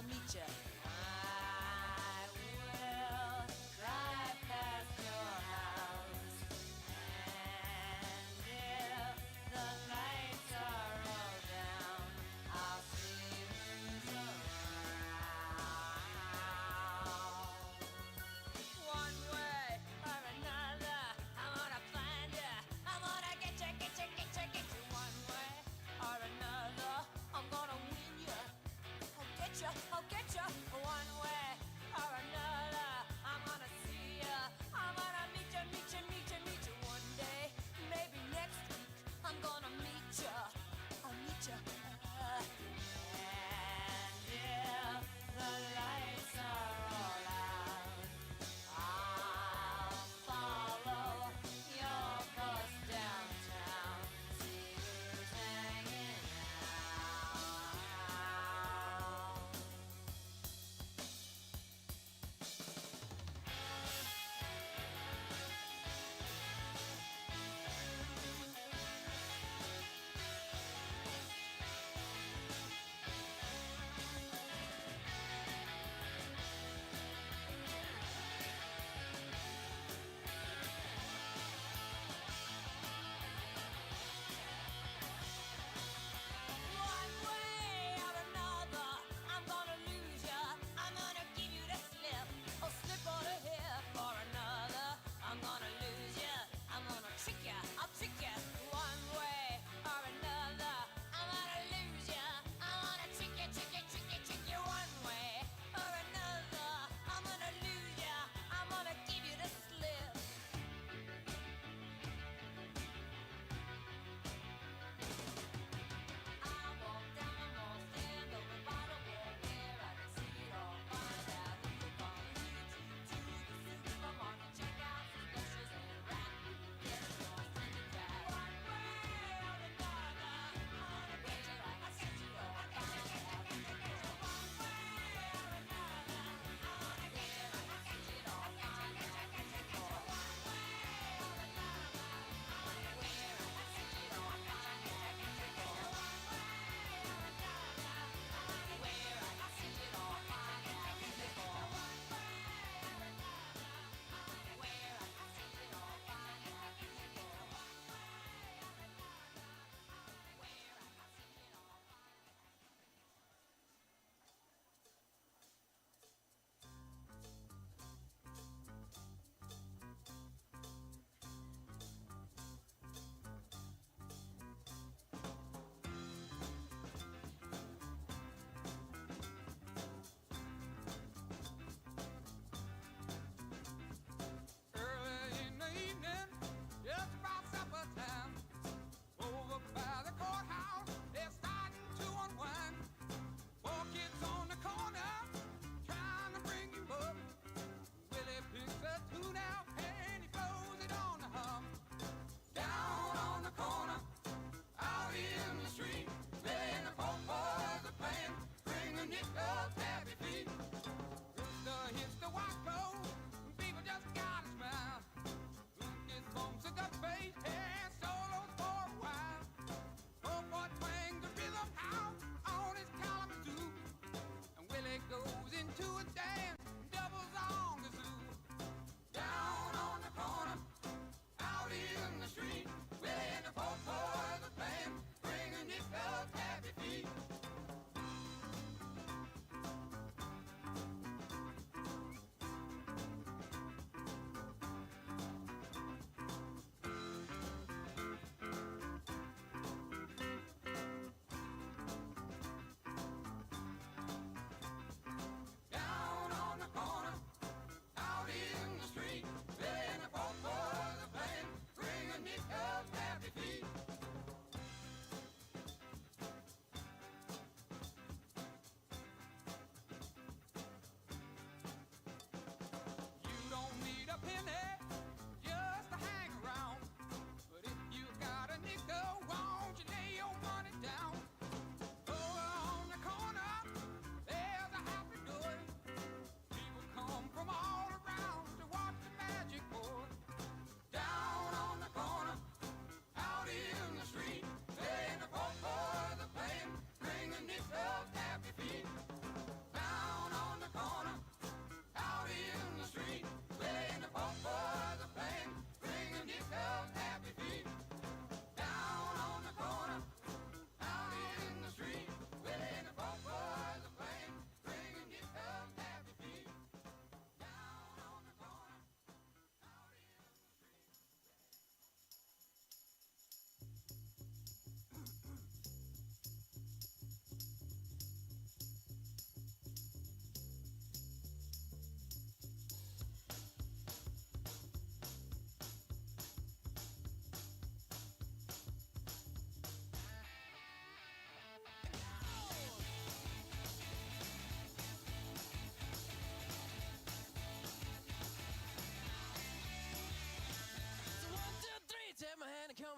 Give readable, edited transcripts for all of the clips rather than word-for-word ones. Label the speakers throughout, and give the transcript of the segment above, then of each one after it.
Speaker 1: meet you. I will drive past your house, and if the lights are all down, I'll see who's around. One way or another, I'm gonna find you. I'm gonna get you, get you, get you, get you. One way or another, I'm gonna win you. I'll get you, I'll get you.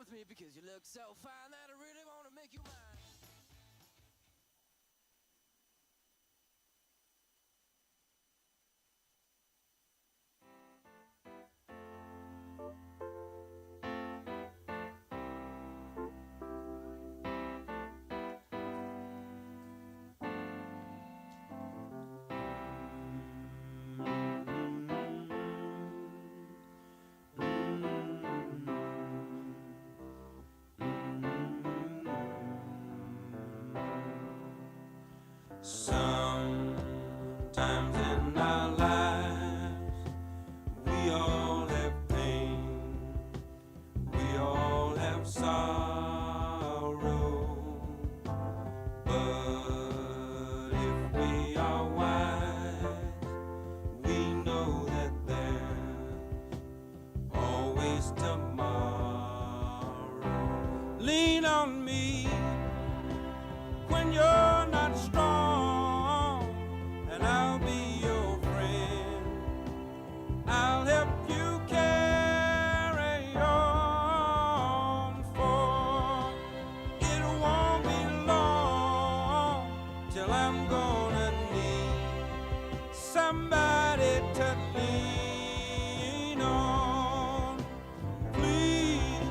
Speaker 1: with me because you look so fine that I really want to make you mine.
Speaker 2: Sometimes in our lives, we all have pain, we all have sorrow. But if we are wise, we know that there's always tomorrow. Lean on me when you're not strong, and I'll be your friend. I'll help you carry on, for it won't be long till I'm gonna need somebody to lean on. Please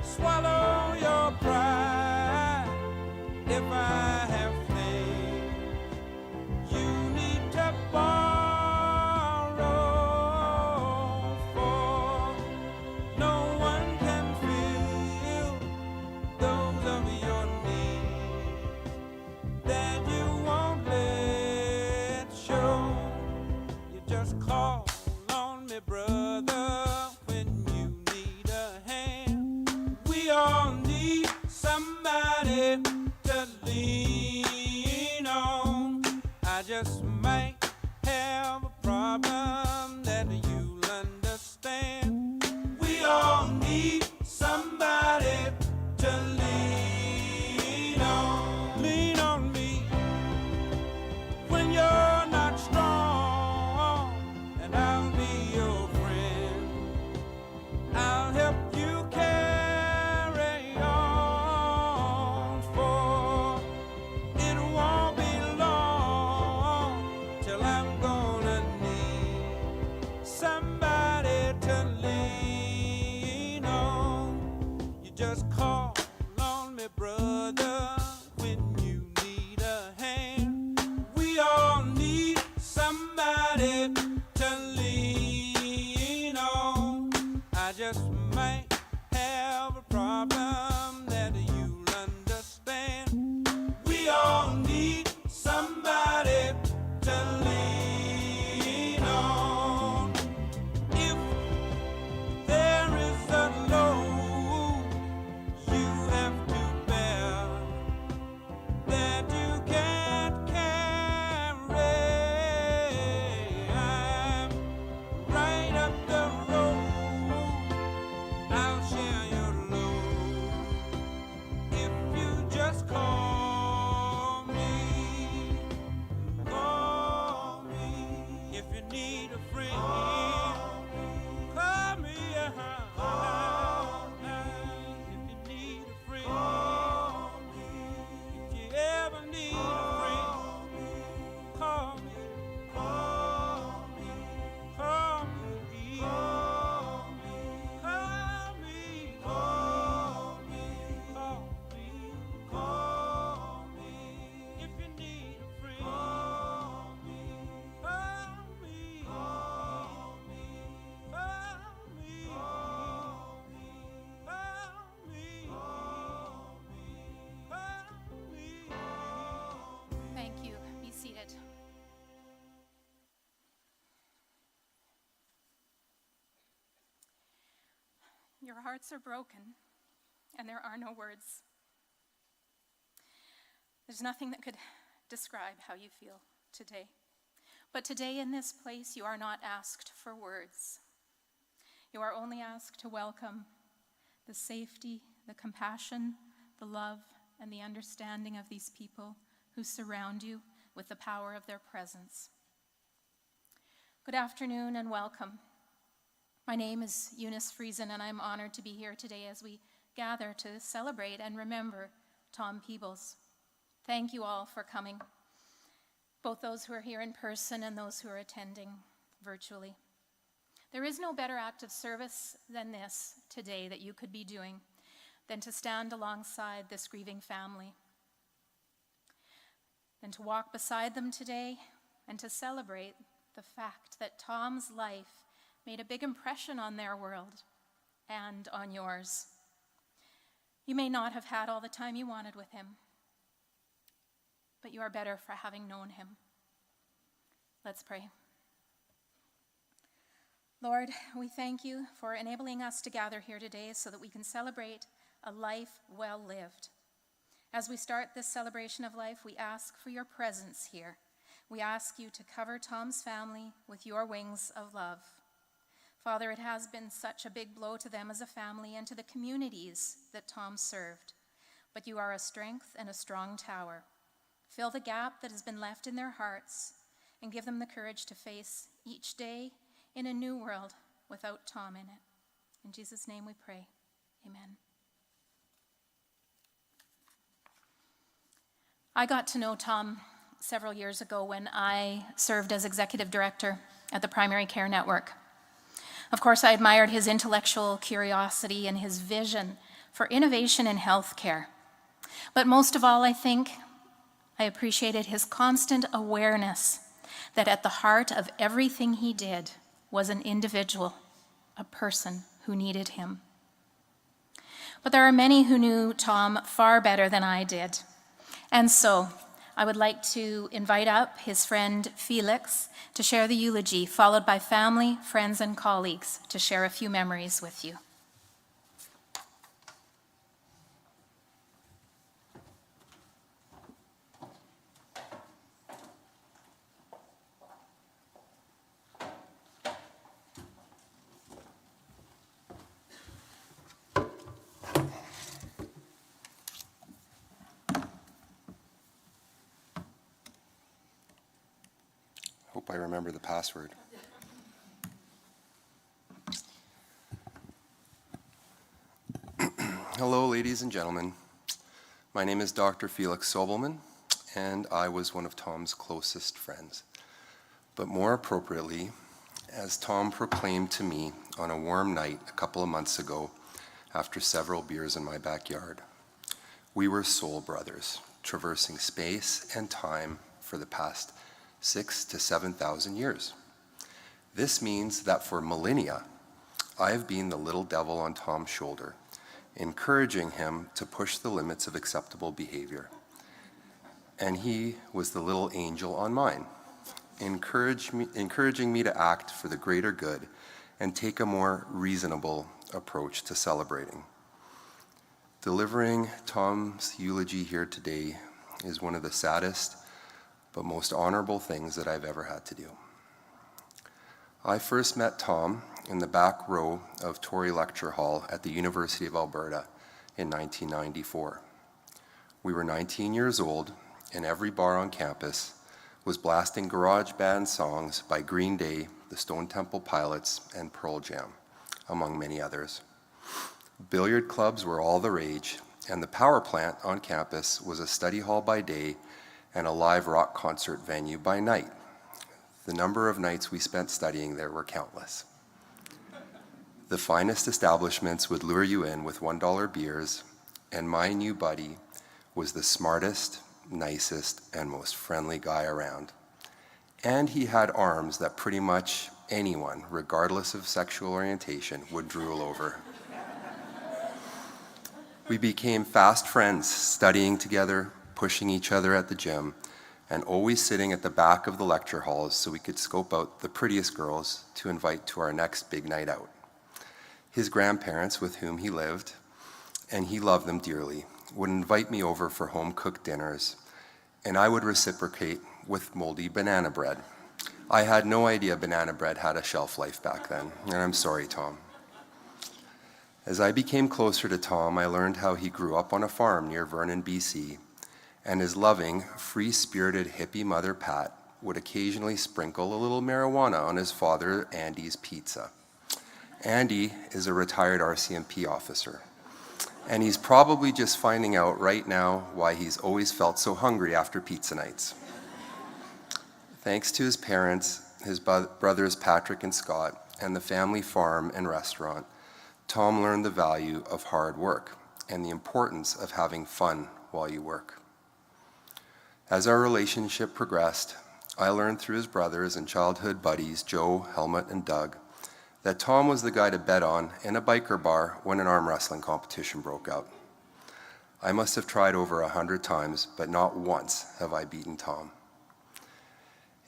Speaker 2: swallow your pride if I have things you need to borrow, for no one can fill those of your needs that you won't let show. You just call on me, brother, when you need a hand. We all need somebody to lean on. I just might have a problem that you'll understand. We all need somebody to lean on. Lean on me when you're not strong, and I'll be your friend. I'll help you carry on, for it won't be long till I'm gonna need somebody to lean on. You just call on me, brother, when you need a hand. We all need somebody to lean on. I just might have a problem that you'll understand. We all need somebody to lean on. If there is a load you have to bear that you can't carry, I'm right up the road. I'll share your load if you just call me. Call me if you need a friend. Call me, if you need a friend. If you ever need a friend, call me. Call me. Call me. Call me. Call me. Call me. Call me. If you need a friend, call me. Call me. Call me. Call me. Call me. Call me.
Speaker 3: Thank you. Be seated. Your hearts are broken, and there are no words. There's nothing that could describe how you feel today. But today in this place, you are not asked for words. You are only asked to welcome the safety, the compassion, the love, and the understanding of these people who surround you with the power of their presence. Good afternoon and welcome. My name is Eunice Friesen, and I'm honored to be here today as we gather to celebrate and remember Tom Peebles. Thank you all for coming, both those who are here in person and those who are attending virtually. There is no better act of service than this today that you could be doing than to stand alongside this grieving family, than to walk beside them today and to celebrate the fact that Tom's life made a big impression on their world and on yours. You may not have had all the time you wanted with him, but you are better for having known him. Let's pray. Lord, we thank you for enabling us to gather here today so that we can celebrate a life well lived. As we start this celebration of life, we ask for your presence here. We ask you to cover Tom's family with your wings of love. Father, it has been such a big blow to them as a family and to the communities that Tom served. But you are a strength and a strong tower. Fill the gap that has been left in their hearts and give them the courage to face each day in a new world without Tom in it. In Jesus' name we pray. Amen. I got to know Tom several years ago when I served as executive director at the Primary Care Network. Of course, I admired his intellectual curiosity and his vision for innovation in healthcare. But most of all, I think I appreciated his constant awareness that at the heart of everything he did was an individual, a person who needed him. But there are many who knew Tom far better than I did. And so I would like to invite up his friend Felix to share the eulogy, followed by family, friends, and colleagues to share a few memories with you.
Speaker 4: Hope I remember the password. Hello, ladies and gentlemen. My name is Dr. Felix Sobelman, and I was one of Tom's closest friends. But more appropriately, as Tom proclaimed to me on a warm night a couple of months ago after several beers in my backyard, we were soul brothers, traversing space and time for the past 6,000 to 7,000 years. This means that for millennia, I have been the little devil on Tom's shoulder, encouraging him to push the limits of acceptable behavior. And he was the little angel on mine, encouraging me to act for the greater good and take a more reasonable approach to celebrating. Delivering Tom's eulogy here today is one of the saddest but most honorable things that I've ever had to do. I first met Tom in the back row of Torrey Lecture Hall at the University of Alberta in 1994. We were 19 years old, and every bar on campus was blasting garage band songs by Green Day, the Stone Temple Pilots, and Pearl Jam, among many others. Billiard clubs were all the rage, and the power plant on campus was a study hall by day and a live rock concert venue by night. The number of nights we spent studying there were countless. The finest establishments would lure you in with $1 beers, and my new buddy was the smartest, nicest, and most friendly guy around. And he had arms that pretty much anyone, regardless of sexual orientation, would drool over. We became fast friends, studying together, pushing each other at the gym, and always sitting at the back of the lecture halls so we could scope out the prettiest girls to invite to our next big night out. His grandparents, with whom he lived, and he loved them dearly, would invite me over for home-cooked dinners, and I would reciprocate with moldy banana bread. I had no idea banana bread had a shelf life back then, and I'm sorry, Tom. As I became closer to Tom, I learned how he grew up on a farm near Vernon, BC, and his loving, free-spirited hippie mother, Pat, would occasionally sprinkle a little marijuana on his father, Andy's pizza. Andy is a retired RCMP officer. And he's probably just finding out right now why he's always felt so hungry after pizza nights. Thanks to his parents, his brothers Patrick and Scott, and the family farm and restaurant, Tom learned the value of hard work and the importance of having fun while you work. As our relationship progressed, I learned through his brothers and childhood buddies, Joe, Helmut, and Doug, that Tom was the guy to bet on in a biker bar when an arm wrestling competition broke out. I must have tried over 100 times, but not once have I beaten Tom.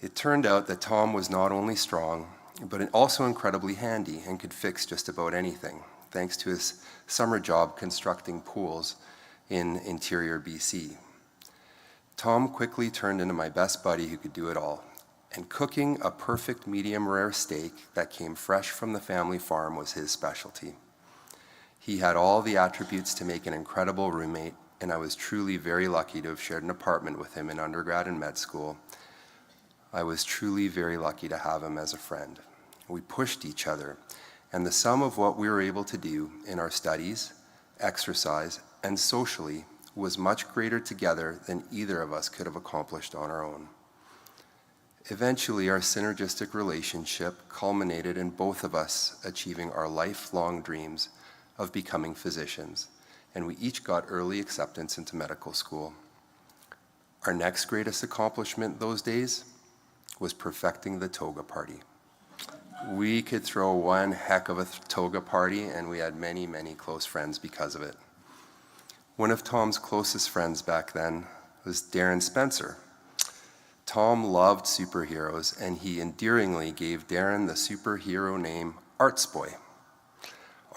Speaker 4: It turned out that Tom was not only strong, but also incredibly handy and could fix just about anything, thanks to his summer job constructing pools in interior BC. Tom quickly turned into my best buddy who could do it all, and cooking a perfect medium rare steak that came fresh from the family farm was his specialty. He had all the attributes to make an incredible roommate, and I was truly very lucky to have shared an apartment with him in undergrad and med school. I was truly very lucky to have him as a friend. We pushed each other, and the sum of what we were able to do in our studies, exercise, and socially was much greater together than either of us could have accomplished on our own. Eventually, our synergistic relationship culminated in both of us achieving our lifelong dreams of becoming physicians, and we each got early acceptance into medical school. Our next greatest accomplishment those days was perfecting the toga party. We could throw one heck of a toga party, and we had many, many close friends because of it. One of Tom's closest friends back then was Darren Spencer. Tom loved superheroes, and he endearingly gave Darren the superhero name Arts Boy.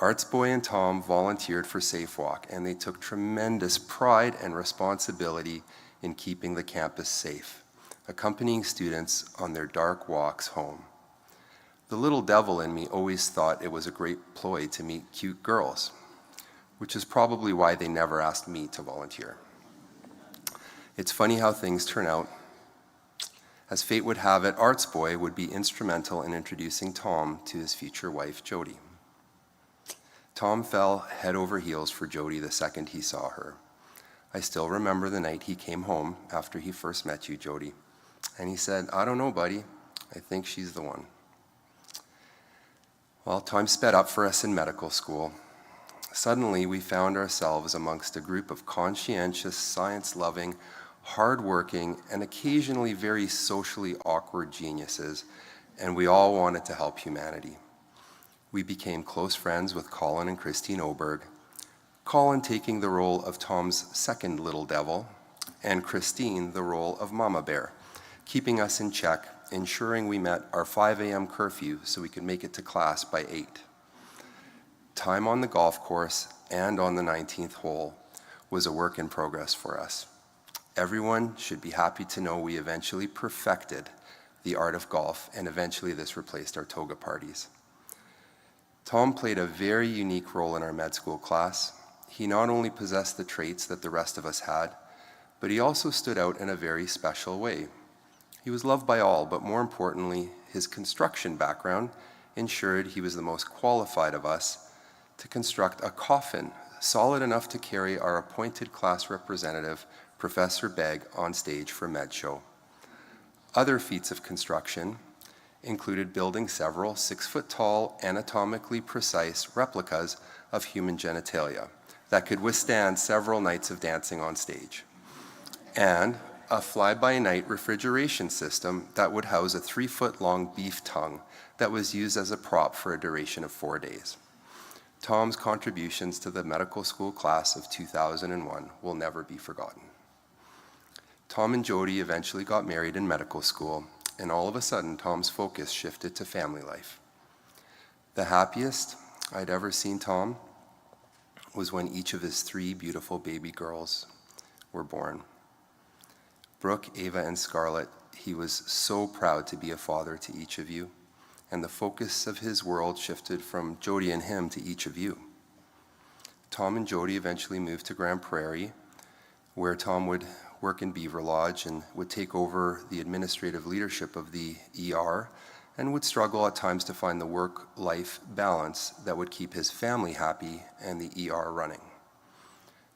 Speaker 4: Arts Boy and Tom volunteered for Safe Walk, and they took tremendous pride and responsibility in keeping the campus safe, accompanying students on their dark walks home. The little devil in me always thought it was a great ploy to meet cute girls, which is probably why they never asked me to volunteer. It's funny how things turn out. As fate would have it, Arts Boy would be instrumental in introducing Tom to his future wife, Jody. Tom fell head over heels for Jody the second he saw her. I still remember the night he came home after he first met you, Jody, and he said, "I don't know, buddy. I think she's the one." Well, time sped up for us in medical school. Suddenly, we found ourselves amongst a group of conscientious, science-loving, hard-working, and occasionally very socially awkward geniuses, and we all wanted to help humanity. We became close friends with Colin and Christine Oberg, Colin taking the role of Tom's second little devil, and Christine the role of Mama Bear, keeping us in check, ensuring we met our 5 a.m. curfew so we could make it to class by 8. Time on the golf course and on the 19th hole was a work in progress for us. Everyone should be happy to know we eventually perfected the art of golf, and eventually this replaced our toga parties. Tom played a very unique role in our med school class. He not only possessed the traits that the rest of us had, but he also stood out in a very special way. He was loved by all, but more importantly, his construction background ensured he was the most qualified of us to construct a coffin solid enough to carry our appointed class representative, Professor Begg, on stage for Med Show. Other feats of construction included building several 6-foot-tall, anatomically precise replicas of human genitalia that could withstand several nights of dancing on stage, and a fly-by-night refrigeration system that would house a 3-foot-long beef tongue that was used as a prop for a duration of 4 days. Tom's contributions to the medical school class of 2001 will never be forgotten. Tom and Jody eventually got married in medical school, and all of a sudden, Tom's focus shifted to family life. The happiest I'd ever seen Tom was when each of his 3 beautiful baby girls were born. Brooke, Ava, and Scarlett, he was so proud to be a father to each of you, and the focus of his world shifted from Jody and him to each of you. Tom and Jody eventually moved to Grand Prairie, where Tom would work in Beaver Lodge and would take over the administrative leadership of the ER, and would struggle at times to find the work-life balance that would keep his family happy and the ER running.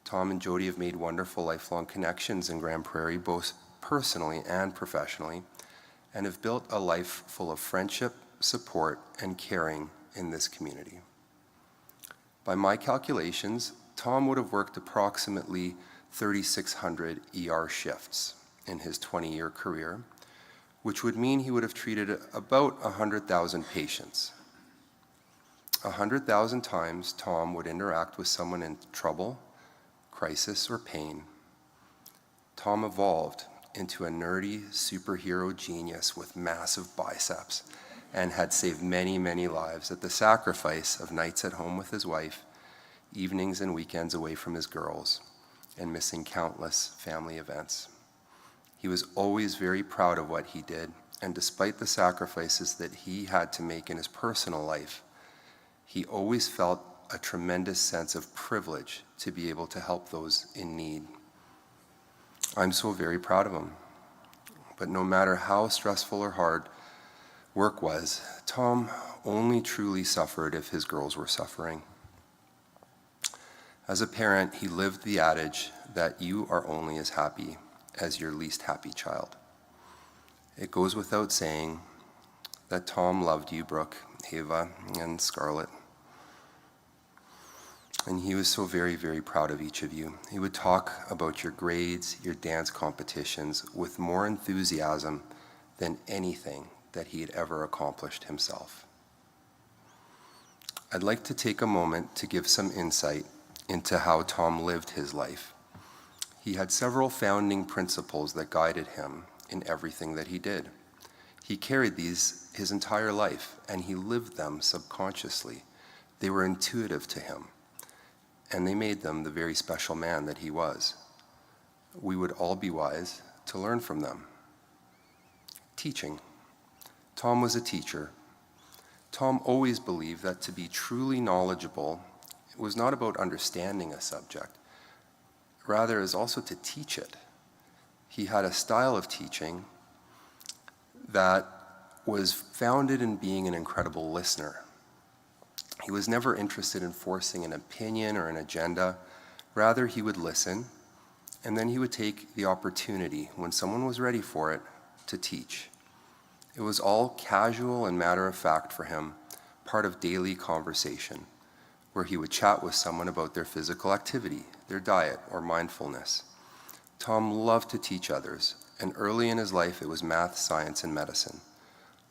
Speaker 4: Tom and Jody have made wonderful lifelong connections in Grand Prairie, both personally and professionally, and have built a life full of friendship, support, and caring in this community. By my calculations, Tom would have worked approximately 3,600 ER shifts in his 20-year career, which would mean he would have treated about 100,000 patients. 100,000 times Tom would interact with someone in trouble, crisis, or pain. Tom evolved into a nerdy superhero genius with massive biceps and had saved many, many lives at the sacrifice of nights at home with his wife, evenings and weekends away from his girls, and missing countless family events. He was always very proud of what he did, and despite the sacrifices that he had to make in his personal life, he always felt a tremendous sense of privilege to be able to help those in need. I'm so very proud of him. But no matter how stressful or hard work was, Tom only truly suffered if his girls were suffering. As a parent, he lived the adage that you are only as happy as your least happy child. It goes without saying that Tom loved you, Brooke, Ava, and Scarlett. And he was so very, very proud of each of you. He would talk about your grades, your dance competitions with more enthusiasm than anything that he had ever accomplished himself. I'd like to take a moment to give some insight into how Tom lived his life. He had several founding principles that guided him in everything that he did. He carried these his entire life, and he lived them subconsciously. They were intuitive to him, and they made them the very special man that he was. We would all be wise to learn from them. Teaching. Tom was a teacher. Tom always believed that to be truly knowledgeable was not about understanding a subject, rather is also to teach it. He had a style of teaching that was founded in being an incredible listener. He was never interested in forcing an opinion or an agenda. Rather, he would listen, and then he would take the opportunity, when someone was ready for it, to teach. It was all casual and matter of fact for him, part of daily conversation, where he would chat with someone about their physical activity, their diet, or mindfulness. Tom loved to teach others, and early in his life it was math, science, and medicine.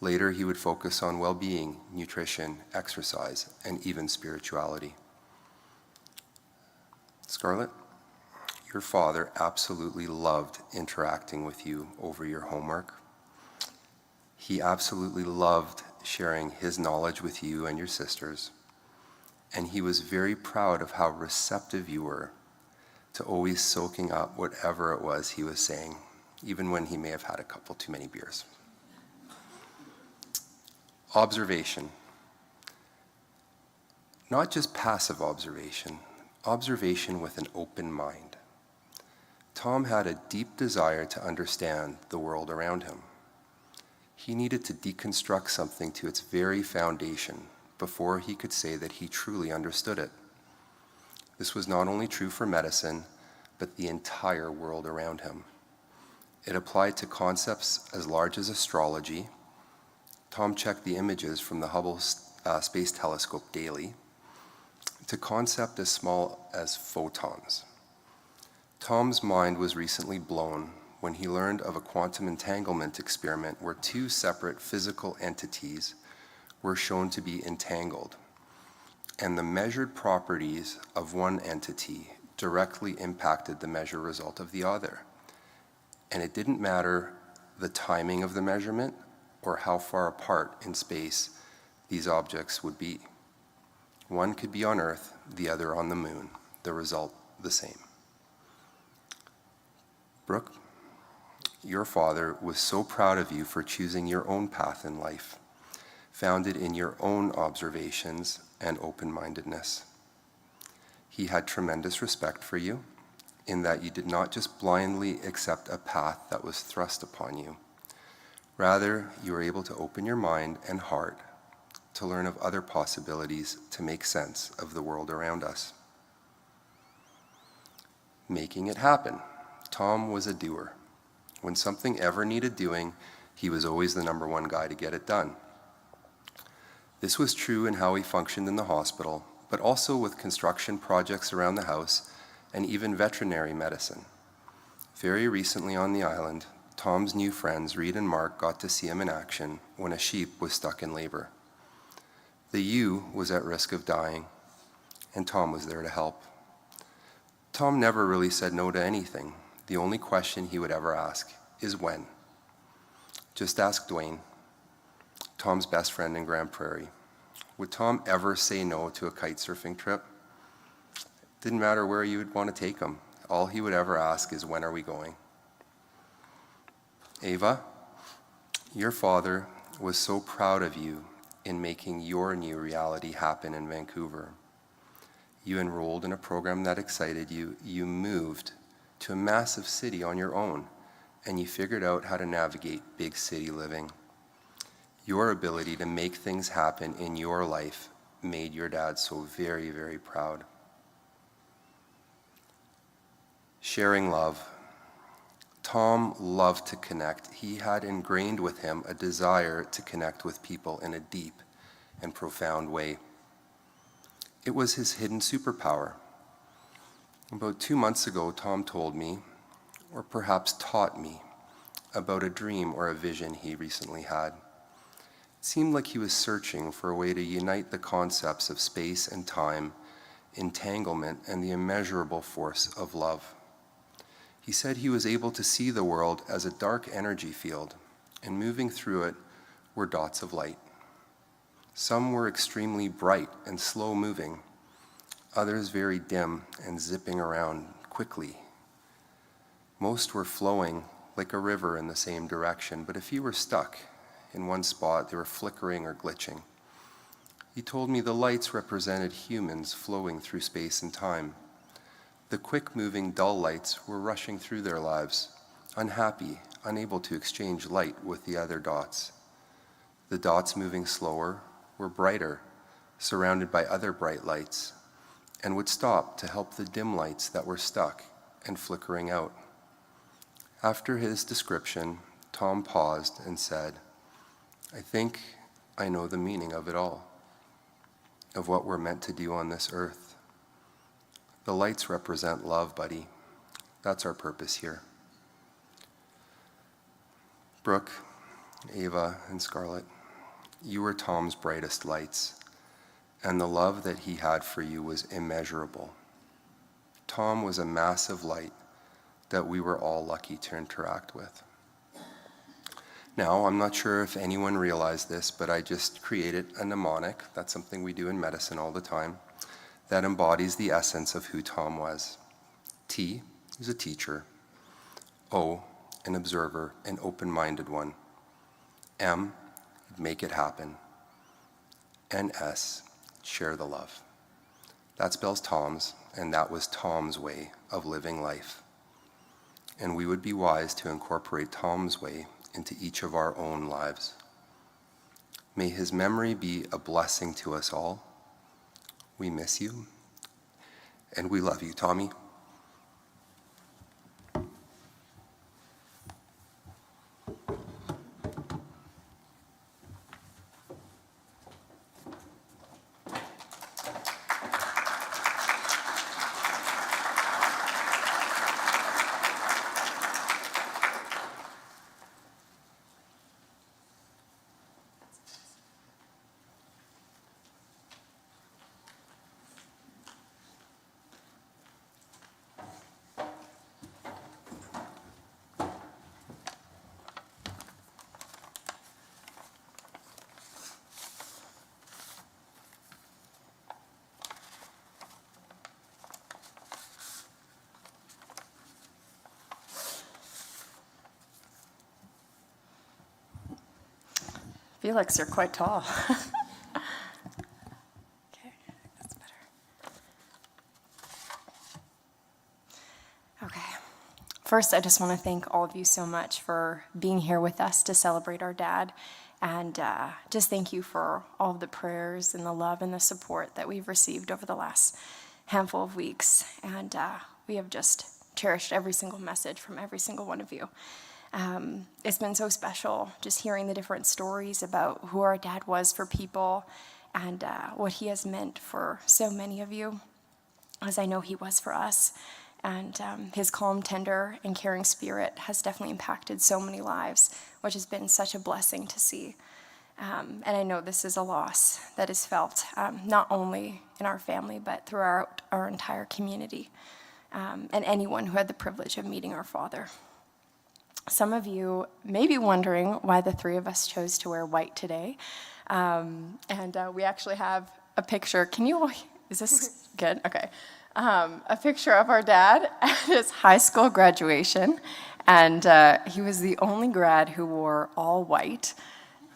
Speaker 4: Later, he would focus on well-being, nutrition, exercise, and even spirituality. Scarlett, your father absolutely loved interacting with you over your homework. He absolutely loved sharing his knowledge with you and your sisters, and he was very proud of how receptive you were to always soaking up whatever it was he was saying, even when he may have had a couple too many beers. Observation. Not just passive observation, observation with an open mind. Tom had a deep desire to understand the world around him. He needed to deconstruct something to its very foundation before he could say that he truly understood it. This was not only true for medicine, but the entire world around him. It applied to concepts as large as astrology. Tom checked the images from the Hubble Space Telescope daily, to concepts as small as photons. Tom's mind was recently blown when he learned of a quantum entanglement experiment where two separate physical entities were shown to be entangled, and the measured properties of one entity directly impacted the measure result of the other. And it didn't matter the timing of the measurement or how far apart in space these objects would be. One could be on Earth, the other on the moon, the result the same. Brooke, your father was so proud of you for choosing your own path in life, founded in your own observations and open-mindedness. He had tremendous respect for you in that you did not just blindly accept a path that was thrust upon you. Rather, you were able to open your mind and heart to learn of other possibilities to make sense of the world around us. making it happen. Tom was a doer. When something ever needed doing, he was always the number one guy to get it done. This was true in how he functioned in the hospital, but also with construction projects around the house and even veterinary medicine. Very recently on the island, Tom's new friends, Reed and Mark, got to see him in action when a sheep was stuck in labor. The ewe was at risk of dying, and Tom was there to help. Tom never really said no to anything. The only question he would ever ask is when. Just ask Dwayne, Tom's best friend in Grand Prairie. Would Tom ever say no to a kite surfing trip? Didn't matter where you would want to take him. All he would ever ask is, when are we going? Ava, your father was so proud of you in making your new reality happen in Vancouver. You enrolled in a program that excited you. You moved to a massive city on your own, and you figured out how to navigate big city living. Your ability to make things happen in your life made your dad so very, very proud. Sharing love. Tom loved to connect. He had ingrained with him a desire to connect with people in a deep and profound way. It was his hidden superpower. About 2 months ago, Tom told me, or perhaps taught me, about a dream or a vision he recently had. It seemed like he was searching for a way to unite the concepts of space and time, entanglement, and the immeasurable force of love. He said he was able to see the world as a dark energy field, and moving through it were dots of light. Some were extremely bright and slow-moving, others very dim and zipping around quickly. Most were flowing like a river in the same direction, but if you were stuck in one spot, they were flickering or glitching. He told me the lights represented humans flowing through space and time. The quick-moving, dull lights were rushing through their lives, unhappy, unable to exchange light with the other dots. The dots moving slower were brighter, surrounded by other bright lights, and would stop to help the dim lights that were stuck and flickering out. After his description, Tom paused and said, "I think I know the meaning of it all, of what we're meant to do on this earth. The lights represent love, buddy. That's our purpose here." Brooke, Ava, and Scarlett, you were Tom's brightest lights, and the love that he had for you was immeasurable. Tom was a massive light that we were all lucky to interact with. Now, I'm not sure if anyone realized this, but I just created a mnemonic, that's something we do in medicine all the time, that embodies the essence of who Tom was. T is a teacher. O, an observer, an open-minded one. M, make it happen. And S, share the love. That spells Tom's, and that was Tom's way of living life. And we would be wise to incorporate Tom's way into each of our own lives. May his memory be a blessing to us all. We miss you, and we love you, Tommy.
Speaker 5: Felix, you're quite tall. Okay, that's better. Okay. First, I just want to thank all of you so much for being here with us to celebrate our dad. And just thank you for all of the prayers and the love and the support that we've received over the last handful of weeks. And we have just cherished every single message from every single one of you. It's been so special just hearing the different stories about who our dad was for people and what he has meant for so many of you, as I know he was for us. And his calm, tender, and caring spirit has definitely impacted so many lives, which has been such a blessing to see. And I know this is a loss that is felt not only in our family, but throughout our entire community, and anyone who had the privilege of meeting our father. Some of you may be wondering why the three of us chose to wear white today. We actually have a picture. Is this good? Okay. A picture of our dad at his high school graduation. And he was the only grad who wore all white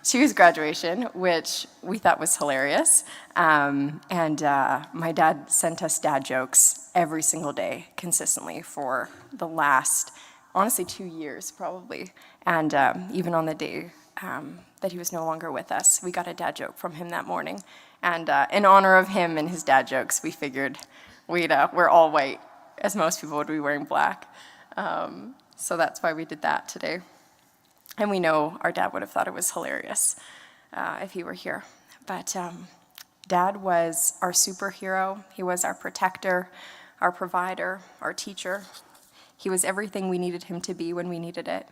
Speaker 5: to his graduation, which we thought was hilarious. My dad sent us dad jokes every single day consistently for the last, honestly, 2 years probably. And even on the day that he was no longer with us, we got a dad joke from him that morning. And in honor of him and his dad jokes, we figured we'd wear all white, as most people would be wearing black. So that's why we did that today. And we know our dad would have thought it was hilarious if he were here. But Dad was our superhero. He was our protector, our provider, our teacher. He was everything we needed him to be when we needed it.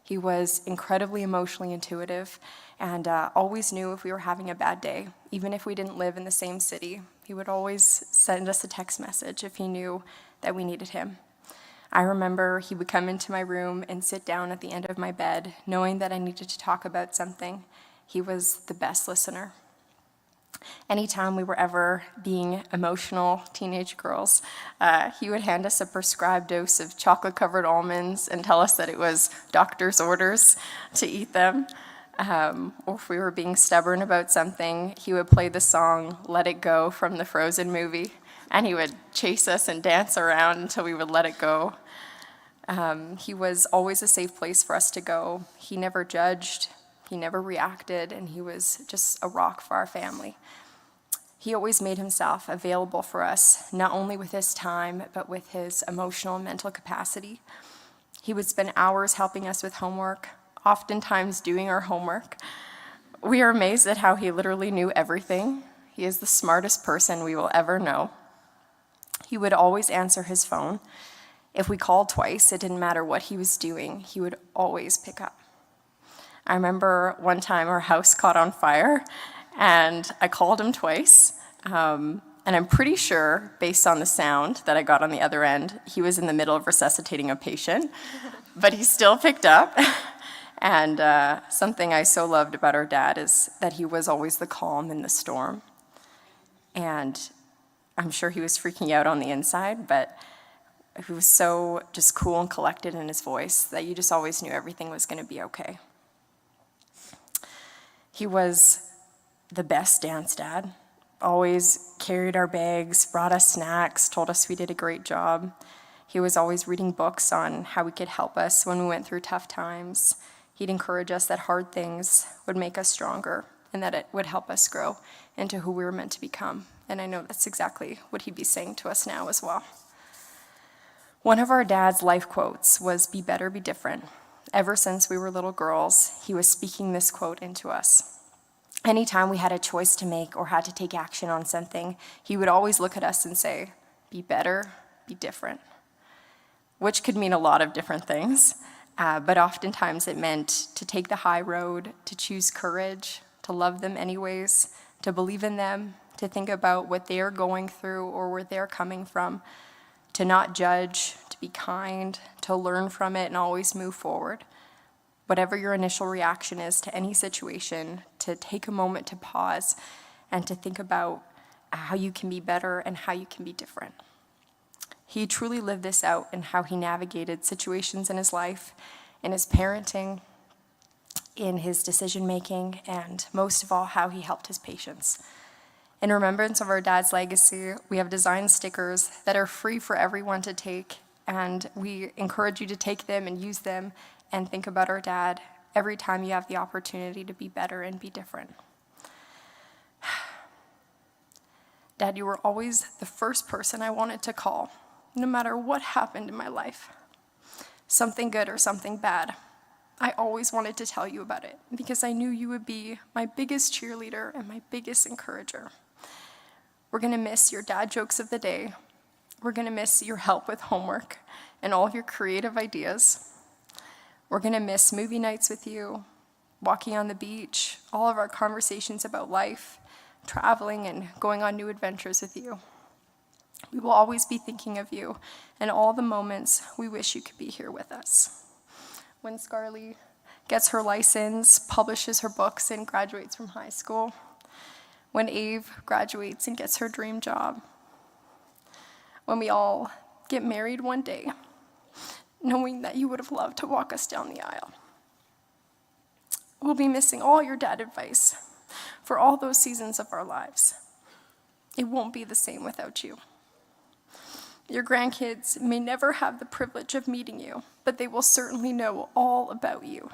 Speaker 5: He was incredibly emotionally intuitive and always knew if we were having a bad day, even if we didn't live in the same city. He would always send us a text message if he knew that we needed him. I remember he would come into my room and sit down at the end of my bed, knowing that I needed to talk about something. He was the best listener. Anytime we were ever being emotional teenage girls, he would hand us a prescribed dose of chocolate-covered almonds and tell us that it was doctor's orders to eat them. Or if we were being stubborn about something, he would play the song "Let It Go" from the Frozen movie, and he would chase us and dance around until we would let it go. He was always a safe place for us to go. He never judged, he never reacted, and he was just a rock for our family. He always made himself available for us, not only with his time, but with his emotional and mental capacity. He would spend hours helping us with homework, oftentimes doing our homework. We are amazed at how he literally knew everything. He is the smartest person we will ever know. He would always answer his phone. If we called twice, it didn't matter what he was doing, he would always pick up. I remember one time our house caught on fire, and I called him twice, and I'm pretty sure, based on the sound that I got on the other end, he was in the middle of resuscitating a patient, but he still picked up. And something I so loved about our dad is that he was always the calm in the storm. And I'm sure he was freaking out on the inside, but he was so just cool and collected in his voice that you just always knew everything was going to be okay. He was the best dance dad, always carried our bags, brought us snacks, told us we did a great job. He was always reading books on how we could help us when we went through tough times. He'd encourage us that hard things would make us stronger and that it would help us grow into who we were meant to become. And I know that's exactly what he'd be saying to us now as well. One of our dad's life quotes was, "Be better, be different." Ever since we were little girls, he was speaking this quote into us. Anytime we had a choice to make or had to take action on something, he would always look at us and say, "Be better, be different," which could mean a lot of different things, but oftentimes it meant to take the high road, to choose courage, to love them anyways, to believe in them, to think about what they're going through or where they're coming from, to not judge, to be kind, to learn from it and always move forward. Whatever your initial reaction is to any situation, to take a moment to pause and to think about how you can be better and how you can be different. He truly lived this out in how he navigated situations in his life, in his parenting, in his decision-making, and most of all, how he helped his patients. In remembrance of our dad's legacy, we have designed stickers that are free for everyone to take, and we encourage you to take them and use them and think about our dad every time you have the opportunity to be better and be different. Dad, you were always the first person I wanted to call no matter what happened in my life, something good or something bad, I always wanted to tell you about it because I knew you would be my biggest cheerleader and my biggest encourager. We're going to miss your dad jokes of the day. We're going to miss your help with homework and all of your creative ideas. We're going to miss movie nights with you, walking on the beach, all of our conversations about life, traveling and going on new adventures with you. We will always be thinking of you and all the moments we wish you could be here with us. When Scarlett gets her license, publishes her books, and graduates from high school. When Ave graduates and gets her dream job. When we all get married one day, knowing that you would have loved to walk us down the aisle. We'll be missing all your dad advice for all those seasons of our lives. It won't be the same without you. Your grandkids may never have the privilege of meeting you, but they will certainly know all about you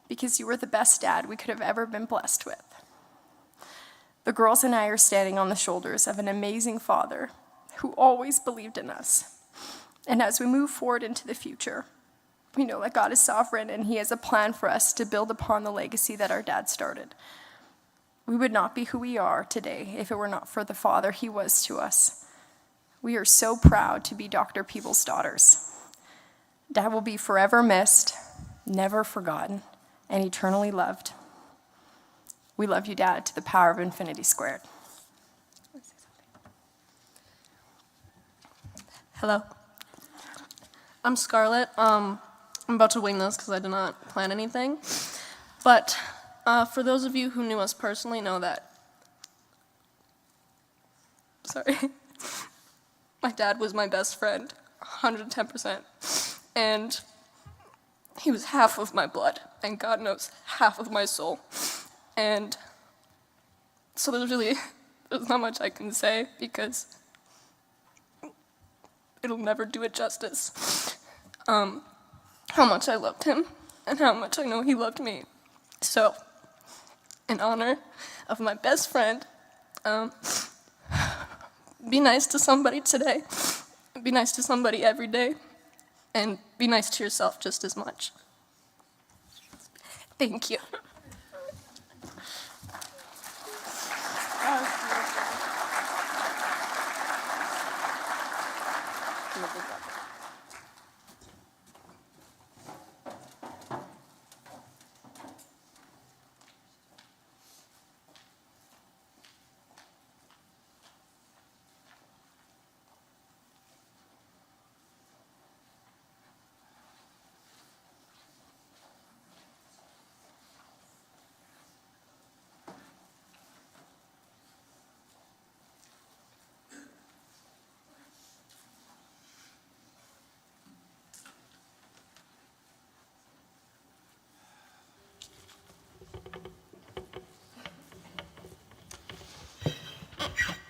Speaker 5: because you were the best dad we could have ever been blessed with. The girls and I are standing on the shoulders of an amazing father who always believed in us. And as we move forward into the future, we know that God is sovereign and he has a plan for us to build upon the legacy that our dad started. We would not be who we are today if it were not for the father he was to us. We are so proud to be Dr. Peebles' daughters. Dad will be forever missed, never forgotten, and eternally loved. We love you, Dad, to the power of infinity squared.
Speaker 6: Hello. I'm Scarlett. I'm about to wing this because I did not plan anything. But for those of you who knew us personally know that, my dad was my best friend, 110%. And he was half of my blood, and God knows, half of my soul. And so there's not much I can say because it'll never do it justice. How much I loved him and how much I know he loved me. So, in honor of my best friend, be nice to somebody today, be nice to somebody every day, and be nice to yourself just as much. Thank you.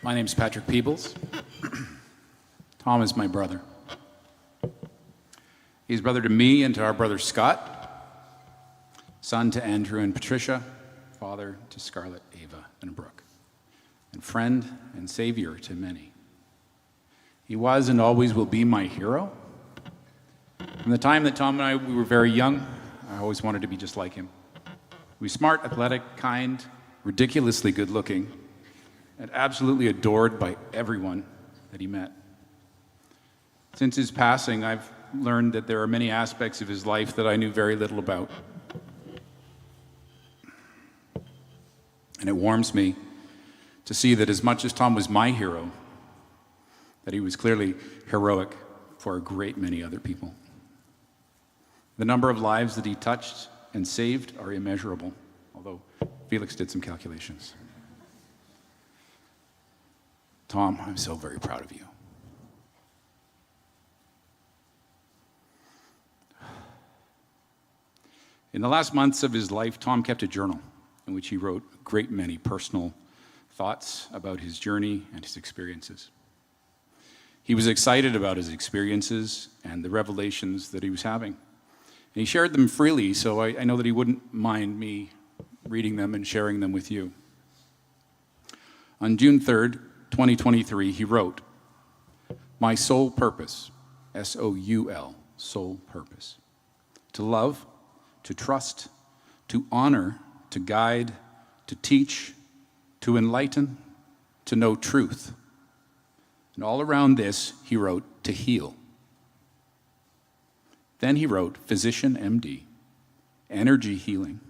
Speaker 7: My name's Patrick Peebles. Tom is my brother. He's brother to me and to our brother Scott, son to Andrew and Patricia, father to Scarlett, Ava, and Brooke, and friend and savior to many. He was and always will be my hero. From the time that Tom and we were very young, I always wanted to be just like him. He was smart, athletic, kind, ridiculously good-looking, and absolutely adored by everyone that he met. Since his passing, I've learned that there are many aspects of his life that I knew very little about. And it warms me to see that as much as Tom was my hero, that he was clearly heroic for a great many other people. The number of lives that he touched and saved are immeasurable, although Felix did some calculations. Tom, I'm so very proud of you. In the last months of his life, Tom kept a journal in which he wrote a great many personal thoughts about his journey and his experiences. He was excited about his experiences and the revelations that he was having. And he shared them freely, so I know that he wouldn't mind me reading them and sharing them with you. On June 3rd, 2023, he wrote, my sole purpose, S-O-U-L, sole purpose, to love, to trust, to honor, to guide, to teach, to enlighten, to know truth. And all around this, he wrote, to heal. Then he wrote, physician, MD, energy healing,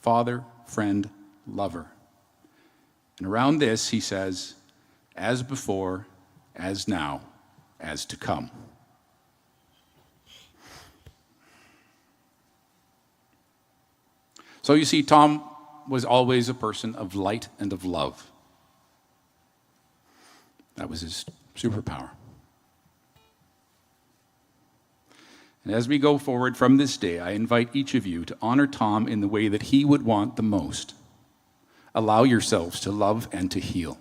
Speaker 7: father, friend, lover. And around this, he says, as before, as now, as to come. So you see, Tom was always a person of light and of love. That was his superpower. And as we go forward from this day, I invite each of you to honor Tom in the way that he would want the most. Allow yourselves to love and to heal.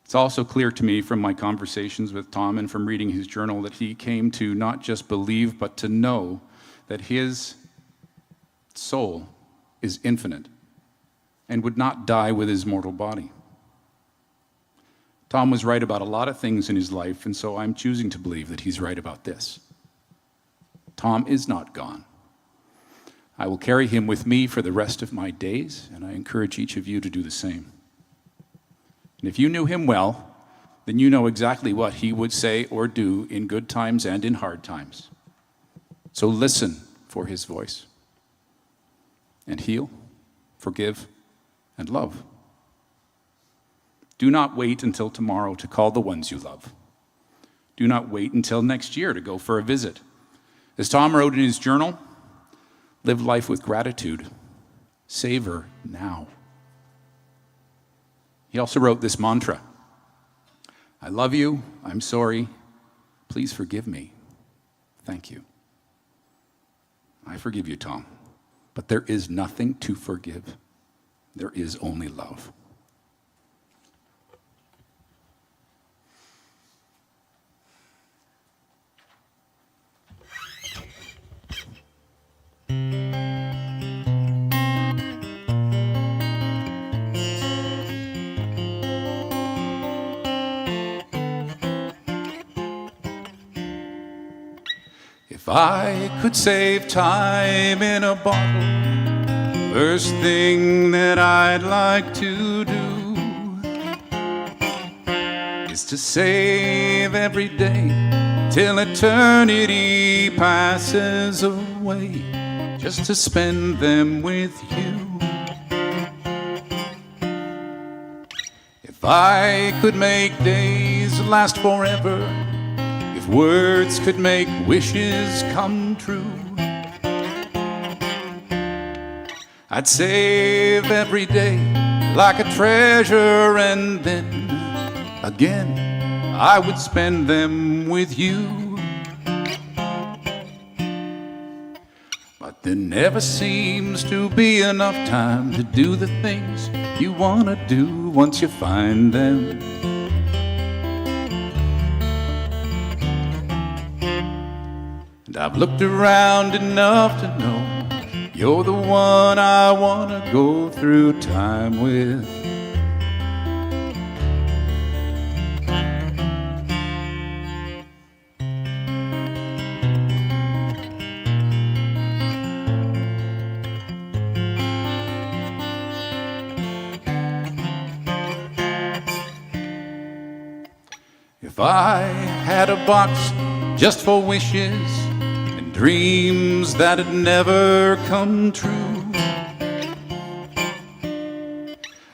Speaker 7: It's also clear to me from my conversations with Tom and from reading his journal that he came to not just believe, but to know that his soul is infinite and would not die with his mortal body. Tom was right about a lot of things in his life, and so I'm choosing to believe that he's right about this. Tom is not gone. I will carry him with me for the rest of my days, and I encourage each of you to do the same. And if you knew him well, then you know exactly what he would say or do in good times and in hard times. So listen for his voice, and heal, forgive, and love. Do not wait until tomorrow to call the ones you love. Do not wait until next year to go for a visit. As Tom wrote in his journal, live life with gratitude. Savor now. He also wrote this mantra: I love you, I'm sorry, please forgive me, thank you. I forgive you, Tom, but there is nothing to forgive. There is only love. If I could save time in a bottle, first thing that I'd like to do is to save every day till eternity passes away, just to spend them with you. If I could make days last forever, if words could make wishes come true, I'd save every day like a treasure, and then again I would spend them with you. But there never seems to be enough time to do the things you want to do once you find them. And I've looked around enough to know you're the one I want to go through time with. If I had a box just for wishes and dreams that had never come true,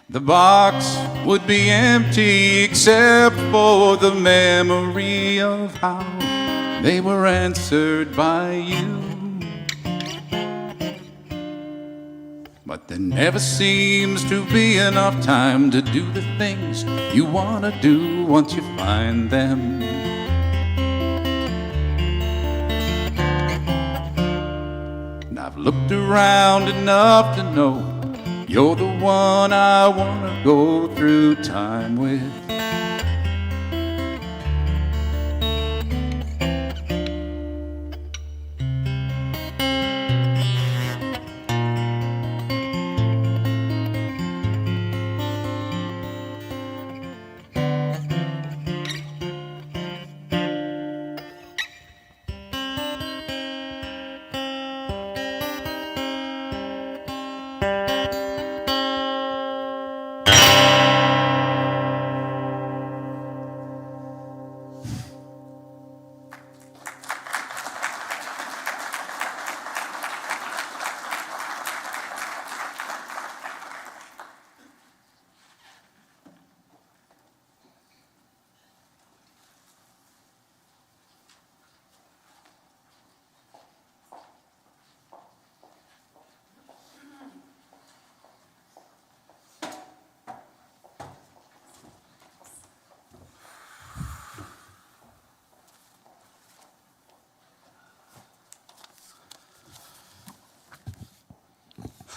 Speaker 7: the box would be empty except for the memory of how they were answered by you. But there never seems to be enough time to do the things you want to do once you find them. And I've looked around enough to know you're the one I want to go through time with.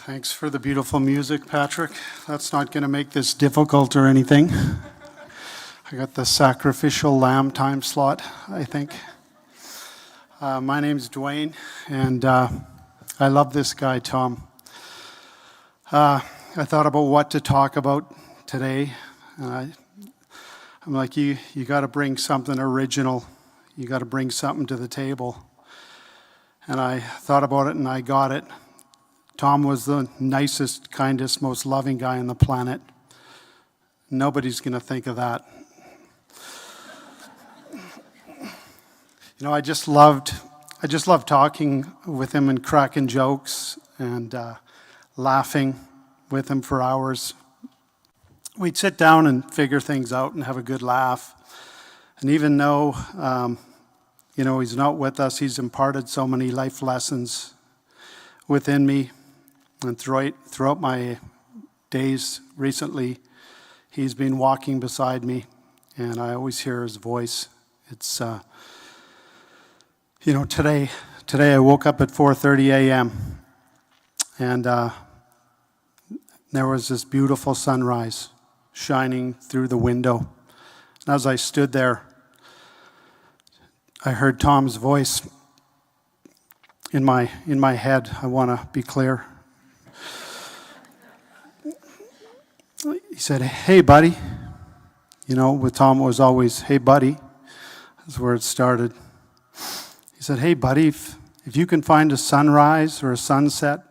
Speaker 8: Thanks for the beautiful music, Patrick. That's not going to make this difficult or anything. I got the sacrificial lamb time slot, I think. My name's Dwayne, and I love this guy, Tom. I thought about what to talk about today. I'm like, you got to bring something original. You got to bring something to the table. And I thought about it, and I got it. Tom was the nicest, kindest, most loving guy on the planet. Nobody's going to think of that. You know, I just loved talking with him and cracking jokes and laughing with him for hours. We'd sit down and figure things out and have a good laugh. And even though, he's not with us, he's imparted so many life lessons within me. And throughout my days recently, he's been walking beside me, and I always hear his voice. It's, today I woke up at 4:30 a.m., and there was this beautiful sunrise shining through the window. And as I stood there, I heard Tom's voice in my head. I want to be clear. He said, "Hey, buddy." With Tom it was always, "Hey, buddy." That's where it started. He said, "Hey, buddy, if you can find a sunrise or a sunset,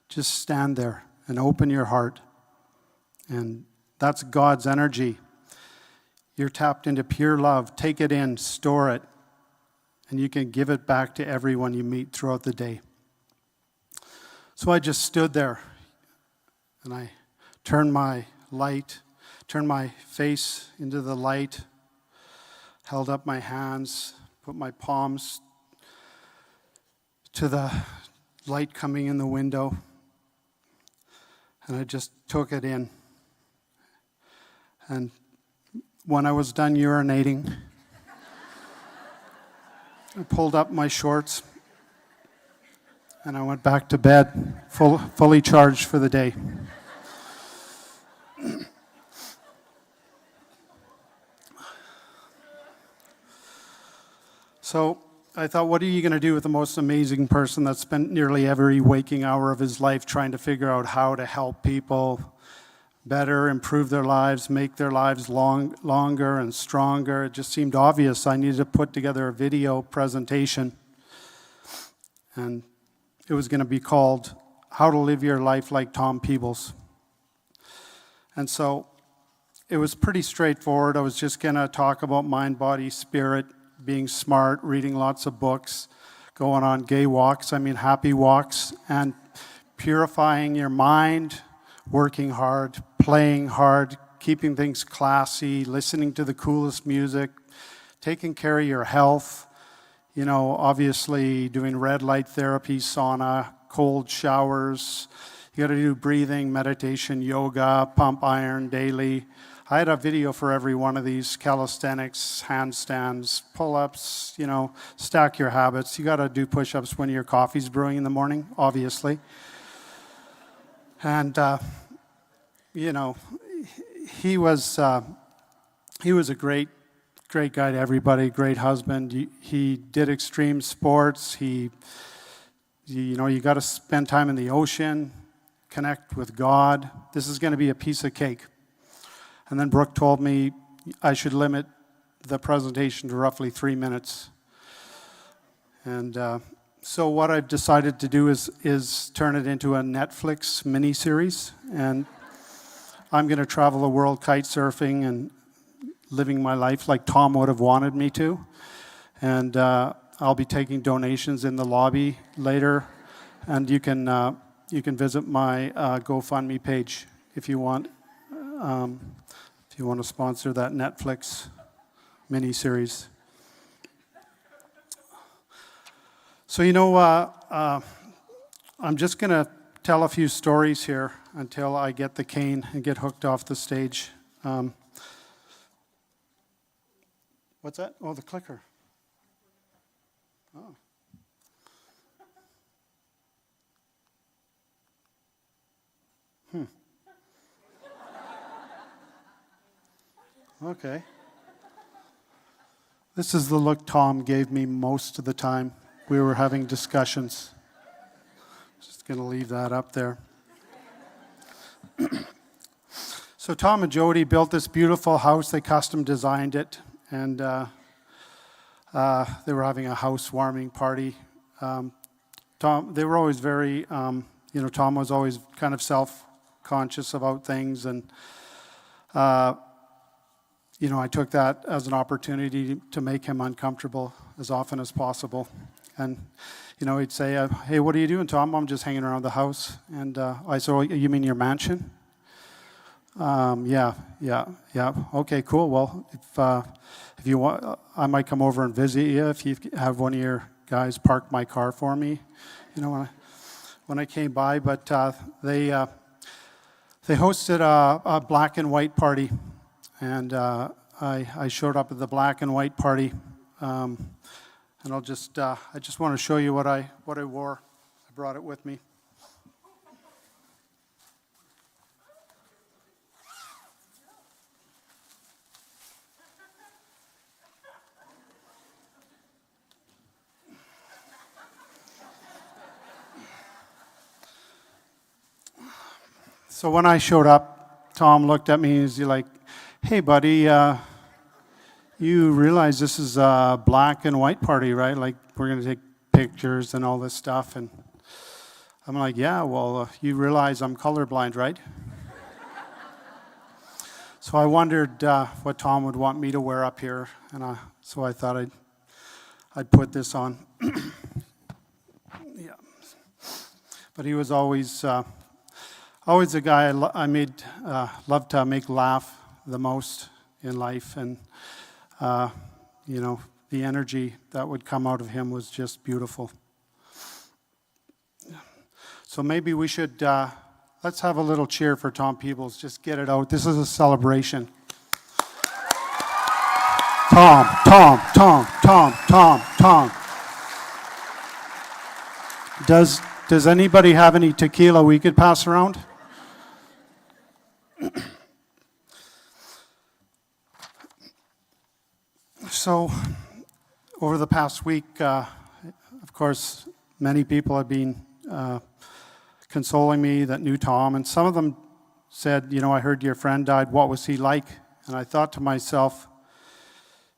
Speaker 8: just stand there and open your heart." And that's God's energy. You're tapped into pure love. Take it in, store it, and you can give it back to everyone you meet throughout the day. So I just stood there, and I turned my face into the light, held up my hands, put my palms to the light coming in the window, and I just took it in. And when I was done urinating, I pulled up my shorts and I went back to bed, fully charged for the day. So I thought, what are you going to do with the most amazing person that spent nearly every waking hour of his life trying to figure out how to help people better, improve their lives, make their lives longer and stronger? It just seemed obvious. I needed to put together a video presentation, and it was going to be called How to Live Your Life Like Tom Peebles. And so it was pretty straightforward. I was just going to talk about mind, body, spirit, being smart, reading lots of books, going on gay walks, happy walks, and purifying your mind, working hard, playing hard, keeping things classy, listening to the coolest music, taking care of your health, obviously doing red light therapy, sauna, cold showers. You got to do breathing, meditation, yoga, pump iron daily. I had a video for every one of these: calisthenics, handstands, pull-ups, stack your habits. You got to do push-ups when your coffee's brewing in the morning, obviously. And, he was a great guy to everybody, great husband. He did extreme sports. You got to spend time in the ocean, connect with God. This is going to be a piece of cake. And then Brooke told me I should limit the presentation to roughly 3 minutes. And so what I've decided to do is turn it into a Netflix miniseries. And I'm going to travel the world kite surfing and living my life like Tom would have wanted me to. And I'll be taking donations in the lobby later. And you can visit my GoFundMe page if you want. If you want to sponsor that Netflix miniseries. So I'm just going to tell a few stories here until I get the cane and get hooked off the stage. What's that? Oh, the clicker. Oh. Okay. This is the look Tom gave me most of the time we were having discussions. Just going to leave that up there. So Tom and Jody built this beautiful house. They custom designed it, and they were having a housewarming party. They were always very, Tom was always kind of self-conscious about things, and I took that as an opportunity to make him uncomfortable as often as possible. And, he'd say, hey, what are you doing, Tom? I'm just hanging around the house. And I said, oh, you mean your mansion? Yeah. Okay, cool. Well, if you want, I might come over and visit you if you have one of your guys park my car for me, when I came by. But they hosted a black and white party. And I showed up at the black and white party, and I just want to show you what I wore. I brought it with me. So when I showed up, Tom looked at me and he's like, hey, buddy, you realize this is a black and white party, right? Like, we're going to take pictures and all this stuff. And I'm like, yeah, well, you realize I'm colorblind, right? So I wondered what Tom would want me to wear up here. And so I thought I'd put this on. Yeah. But he was always a guy I loved to make laugh the most in life, and the energy that would come out of him was just beautiful. So maybe we should let's have a little cheer for Tom Peebles. Just get it out. This is a celebration. Tom. Does anybody have any tequila we could pass around? So, over the past week, of course, many people have been consoling me that knew Tom, and some of them said, I heard your friend died. What was he like? And I thought to myself,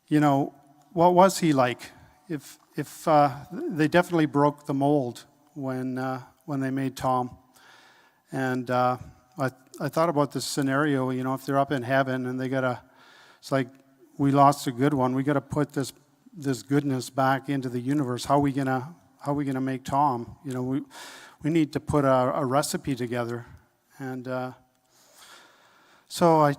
Speaker 8: what was he like? If they definitely broke the mold when they made Tom, and I thought about this scenario. If they're up in heaven and it's like, we lost a good one. We got to put this goodness back into the universe. How are we gonna make Tom? We need to put a recipe together. And so I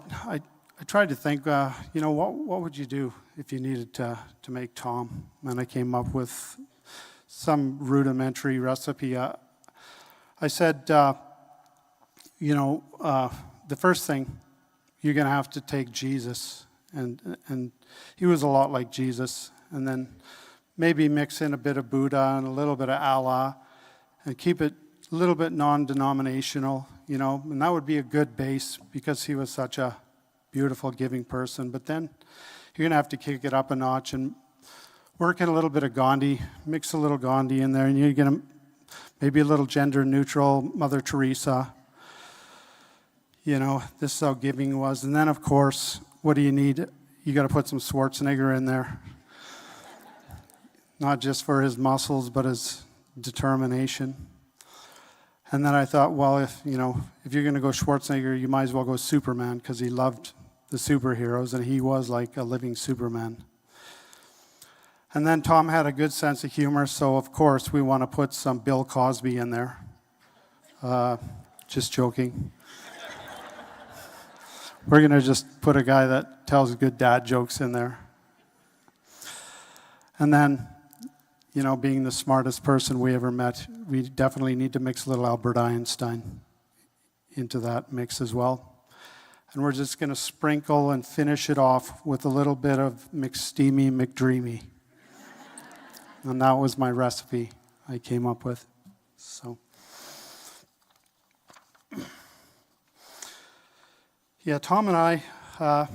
Speaker 8: tried to think, what would you do if you needed to make Tom? And I came up with some rudimentary recipe. I said, the first thing, you're gonna have to take Jesus. And he was a lot like Jesus. And then maybe mix in a bit of Buddha and a little bit of Allah and keep it a little bit non-denominational, and that would be a good base because he was such a beautiful, giving person. But then you're going to have to kick it up a notch and work in a little bit of Gandhi, mix a little Gandhi in there, and you're going to maybe a little gender-neutral Mother Teresa. This is how giving was. And then, of course, what do you need? You got to put some Schwarzenegger in there. Not just for his muscles, but his determination. And then I thought, well, if you're going to go Schwarzenegger, you might as well go Superman, because he loved the superheroes, and he was like a living Superman. And then Tom had a good sense of humor, so of course we want to put some Bill Cosby in there. Just joking. We're going to just put a guy that tells good dad jokes in there. And then, being the smartest person we ever met, we definitely need to mix a little Albert Einstein into that mix as well. And we're just going to sprinkle and finish it off with a little bit of McSteamy McDreamy. And that was my recipe I came up with. So Yeah, Tom and I,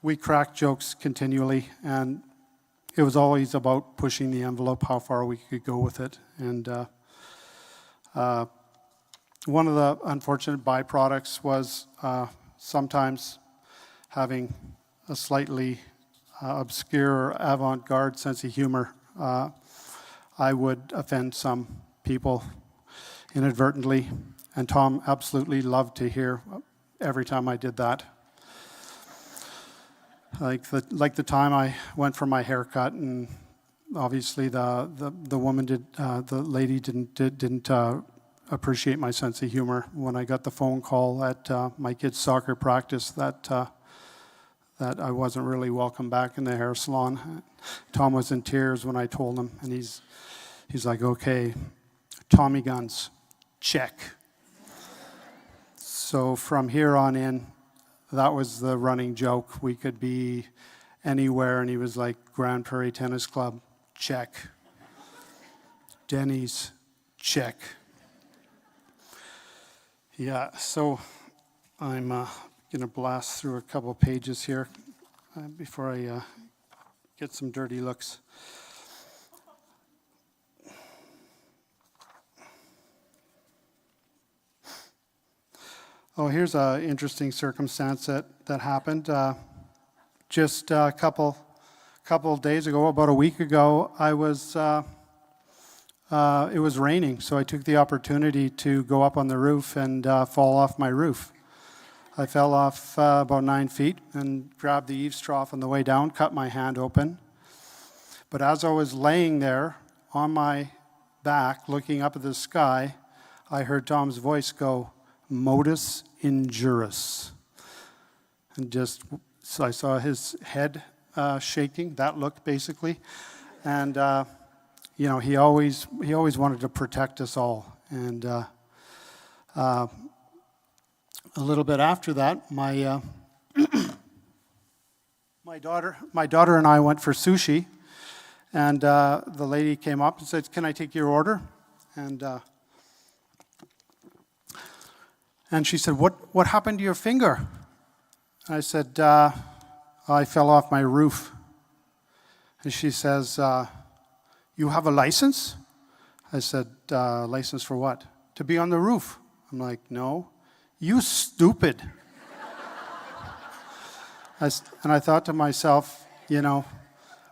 Speaker 8: we cracked jokes continually, and it was always about pushing the envelope, how far we could go with it. And one of the unfortunate byproducts was sometimes having a slightly obscure avant-garde sense of humor. I would offend some people inadvertently, and Tom absolutely loved to hear every time I did that. Like the time I went for my haircut, and obviously the woman the lady didn't appreciate my sense of humor when I got the phone call at my kid's soccer practice that I wasn't really welcome back in the hair salon. Tom was in tears when I told him, and he's like, okay, Tommy guns, check. So from here on in, that was the running joke. We could be anywhere, and he was like, Grand Prairie Tennis Club, check. Denny's, check. Yeah, so I'm going to blast through a couple of pages here before I get some dirty looks. Oh, here's an interesting circumstance that happened. Just a couple of days ago, about a week ago, it was raining, so I took the opportunity to go up on the roof and fall off my roof. I fell off about 9 feet and grabbed the eaves trough on the way down, cut my hand open. But as I was laying there on my back, looking up at the sky, I heard Tom's voice go, modus injuris. And so I saw his head shaking, that look basically. And, he always wanted to protect us all. And a little bit after that, my daughter and I went for sushi. And the lady came up and said, can I take your order? And she said, what happened to your finger? I said, I fell off my roof. And she says, you have a license? I said, license for what? To be on the roof. I'm like, no. You stupid. And I thought to myself,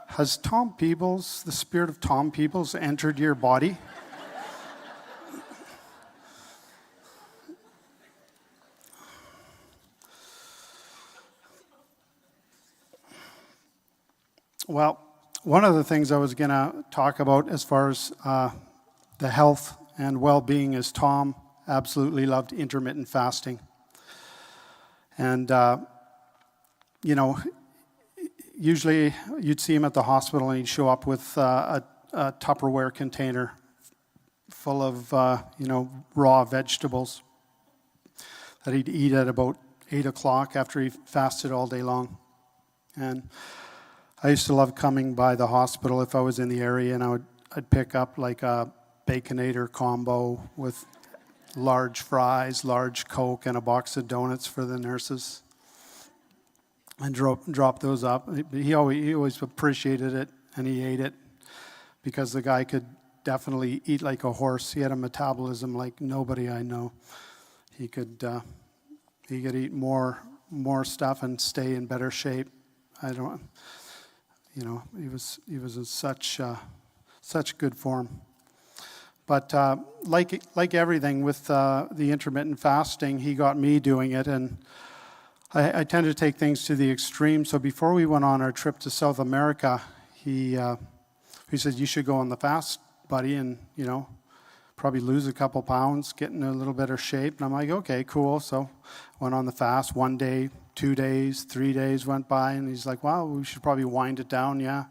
Speaker 8: has Tom Peebles, the spirit of Tom Peebles, entered your body? Well, one of the things I was going to talk about as far as the health and well-being is Tom absolutely loved intermittent fasting. And, usually you'd see him at the hospital and he'd show up with a Tupperware container full of, raw vegetables that he'd eat at about 8 o'clock after he fasted all day long. And I used to love coming by the hospital if I was in the area, and I'd pick up like a Baconator combo with large fries, large Coke, and a box of donuts for the nurses, and drop those up. He always appreciated it, and he ate it because the guy could definitely eat like a horse. He had a metabolism like nobody I know. He could eat more stuff and stay in better shape. He was in such good form. But like everything with the intermittent fasting, he got me doing it, and I tend to take things to the extreme. So before we went on our trip to South America, he said, you should go on the fast, buddy, and probably lose a couple pounds, get in a little better shape. And I'm like, okay, cool. So went on the fast 1 day, 2 days, 3 days went by, and he's like, wow, we should probably wind it down, yeah.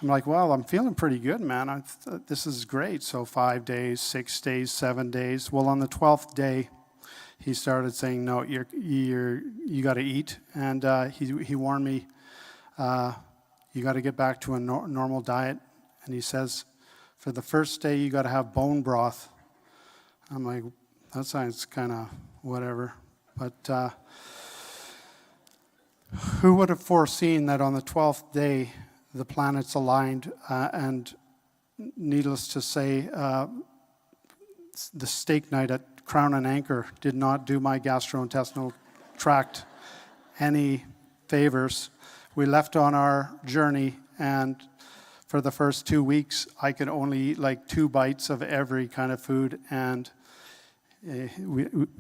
Speaker 8: I'm like, well, I'm feeling pretty good, man. This is great. So 5 days, 6 days, 7 days. Well, on the 12th day, he started saying, no, you got to eat. And he warned me, you got to get back to a normal diet. And he says, for the first day, you got to have bone broth. I'm like, that sounds kind of whatever. But Who would have foreseen that on the 12th day the planets aligned, and needless to say, the steak night at Crown and Anchor did not do my gastrointestinal tract any favors. We left on our journey, and for the first 2 weeks, I could only eat like 2 bites of every kind of food, and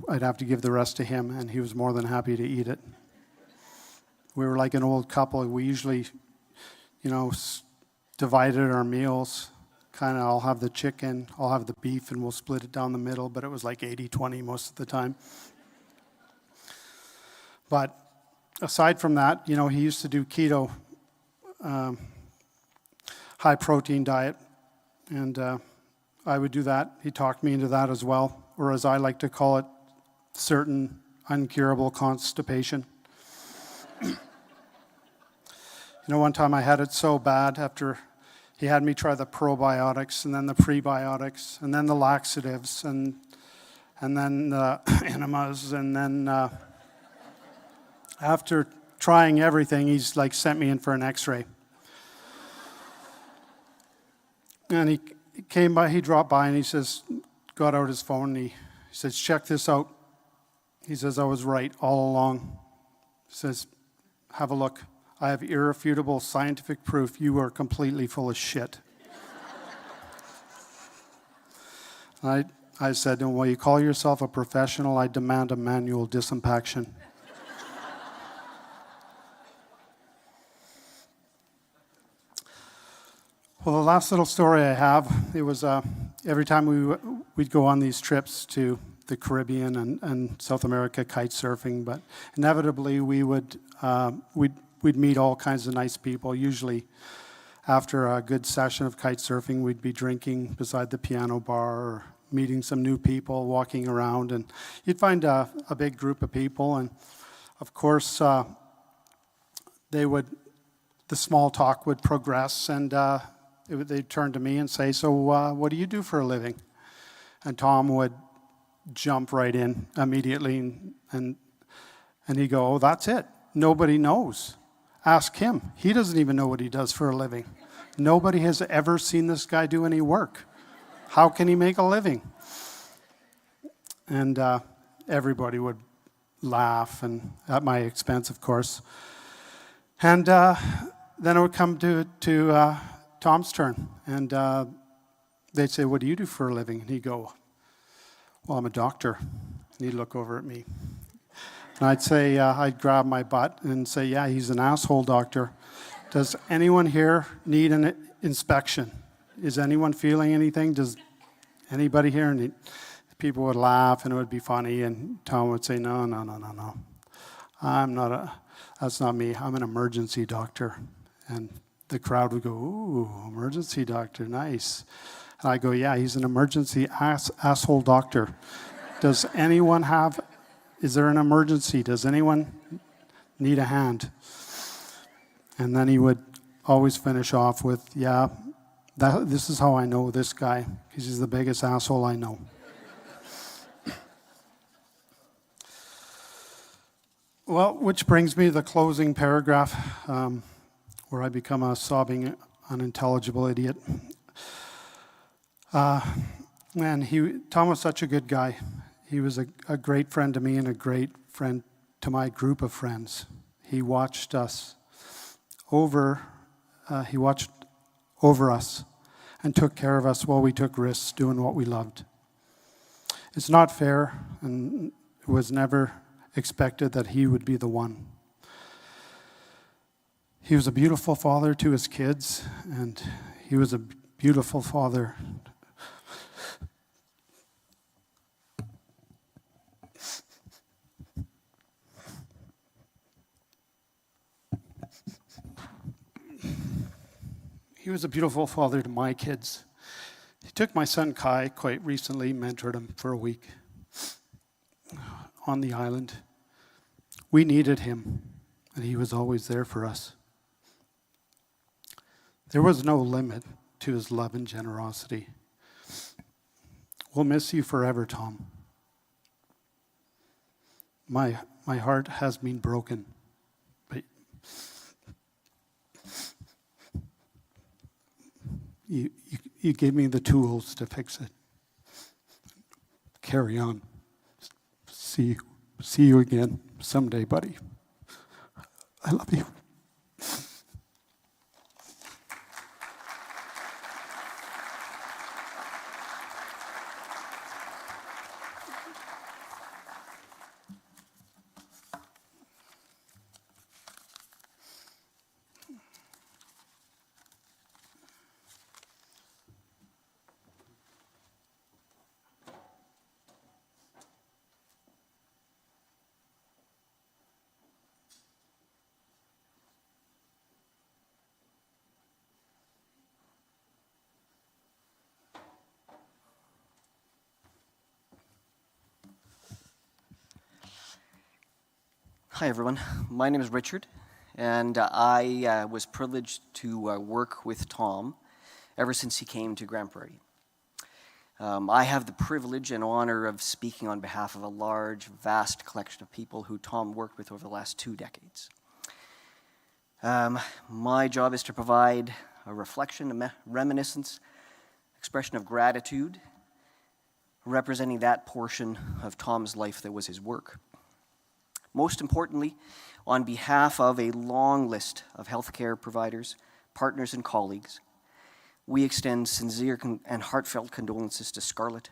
Speaker 8: I'd have to give the rest to him, and he was more than happy to eat it. We were like an old couple. We usually, divided our meals. Kind of, I'll have the chicken, I'll have the beef, and we'll split it down the middle, but it was like 80-20 most of the time. But aside from that, he used to do keto, high-protein diet, and I would do that. He talked me into that as well, or as I like to call it, certain uncurable constipation. One time I had it so bad after he had me try the probiotics and then the prebiotics and then the laxatives and then the enemas, and then after trying everything, he's like sent me in for an x-ray. And he came by, he dropped by and he says, got out his phone and he says, check this out. He says, I was right all along. He says, have a look. I have irrefutable scientific proof you are completely full of shit. I said, well, you call yourself a professional, I demand a manual disimpaction. Well, the last little story I have, it was every time we'd go on these trips to the Caribbean and South America kite surfing, but inevitably we'd meet all kinds of nice people. Usually after a good session of kite surfing, we'd be drinking beside the piano bar or meeting some new people, walking around, and you'd find a big group of people, and of course the small talk would progress, and they'd turn to me and say, so what do you do for a living? And Tom would jump right in immediately, and he'd go, oh, that's it. Nobody knows. Ask him. He doesn't even know what he does for a living. Nobody has ever seen this guy do any work. How can he make a living? And everybody would laugh, and at my expense, of course. And then it would come to Tom's turn, and they'd say, what do you do for a living? And he'd go, well, I'm a doctor. And he'd look over at me. And I'd say, I'd grab my butt and say, yeah, he's an asshole doctor. Does anyone here need an inspection? Is anyone feeling anything? Does anybody here? And people would laugh and it would be funny. And Tom would say, no. That's not me. I'm an emergency doctor. And the crowd would go, ooh, emergency doctor, nice. And I go, yeah, he's an emergency asshole doctor. Is there an emergency? Does anyone need a hand? And then he would always finish off with, yeah, this is how I know this guy, because he's the biggest asshole I know. Well, which brings me to the closing paragraph, where I become a sobbing, unintelligible idiot. Tom was such a good guy. He was a great friend to me and a great friend to my group of friends. He watched over us and took care of us while we took risks doing what we loved. It's not fair, and it was never expected that he would be the one. He was a beautiful father to his kids, and he was a beautiful father. He was a beautiful father to my kids. He took my son Kai quite recently, mentored him for a week on the island. We needed him, and he was always there for us. There was no limit to his love and generosity. We'll miss you forever, Tom. My heart has been broken, but You gave me the tools to fix it. Carry on. See you again someday, buddy. I love you.
Speaker 9: Hi, everyone. My name is Richard, and I was privileged to work with Tom ever since he came to Grand Prairie. I have the privilege and honor of speaking on behalf of a large, vast collection of people who Tom worked with over the last 2 decades. My job is to provide a reflection, a reminiscence, expression of gratitude, representing that portion of Tom's life that was his work. Most importantly, on behalf of a long list of healthcare providers, partners, and colleagues, we extend sincere and heartfelt condolences to Scarlett,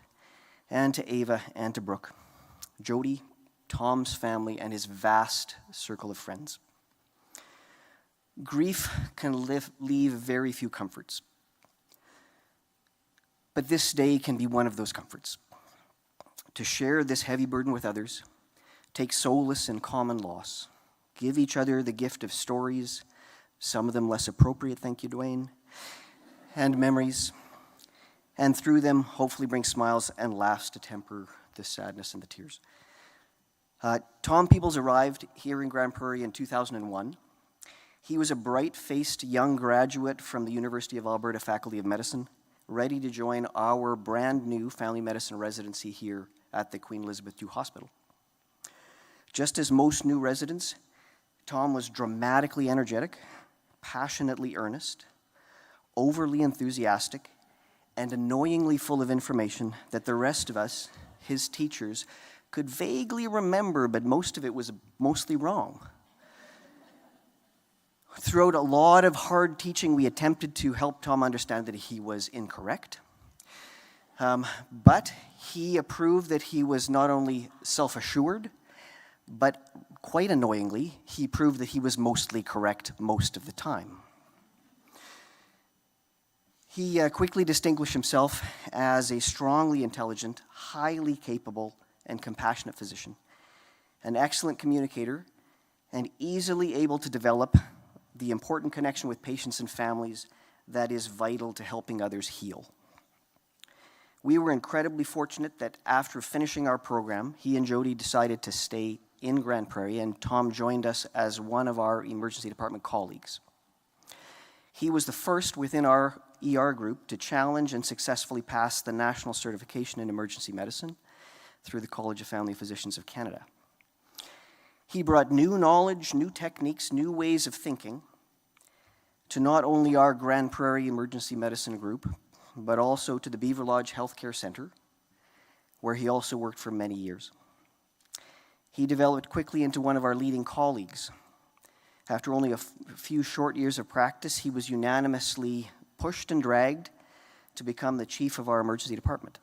Speaker 9: and to Ava, and to Brooke, Jody, Tom's family, and his vast circle of friends. Grief can leave very few comforts, but this day can be one of those comforts. To share this heavy burden with others, take solace in common loss, give each other the gift of stories, some of them less appropriate, thank you, Dwayne, and memories, and through them, hopefully bring smiles and laughs to temper the sadness and the tears. Tom Peebles arrived here in Grand Prairie in 2001. He was a bright-faced young graduate from the University of Alberta Faculty of Medicine, ready to join our brand new family medicine residency here at the Queen Elizabeth II Hospital. Just as most new residents, Tom was dramatically energetic, passionately earnest, overly enthusiastic, and annoyingly full of information that the rest of us, his teachers, could vaguely remember, but most of it was mostly wrong. Throughout a lot of hard teaching, we attempted to help Tom understand that he was incorrect, but he approved that he was not only self-assured, but quite annoyingly, he proved that he was mostly correct most of the time. He quickly distinguished himself as a strongly intelligent, highly capable, and compassionate physician, an excellent communicator, and easily able to develop the important connection with patients and families that is vital to helping others heal. We were incredibly fortunate that after finishing our program, he and Jody decided to stay in Grand Prairie, and Tom joined us as one of our emergency department colleagues. He was the first within our ER group to challenge and successfully pass the National Certification in Emergency Medicine through the College of Family Physicians of Canada. He brought new knowledge, new techniques, new ways of thinking to not only our Grand Prairie Emergency Medicine group, but also to the Beaver Lodge Healthcare Center, where he also worked for many years. He developed quickly into one of our leading colleagues. After only a few short years of practice, he was unanimously pushed and dragged to become the chief of our emergency department,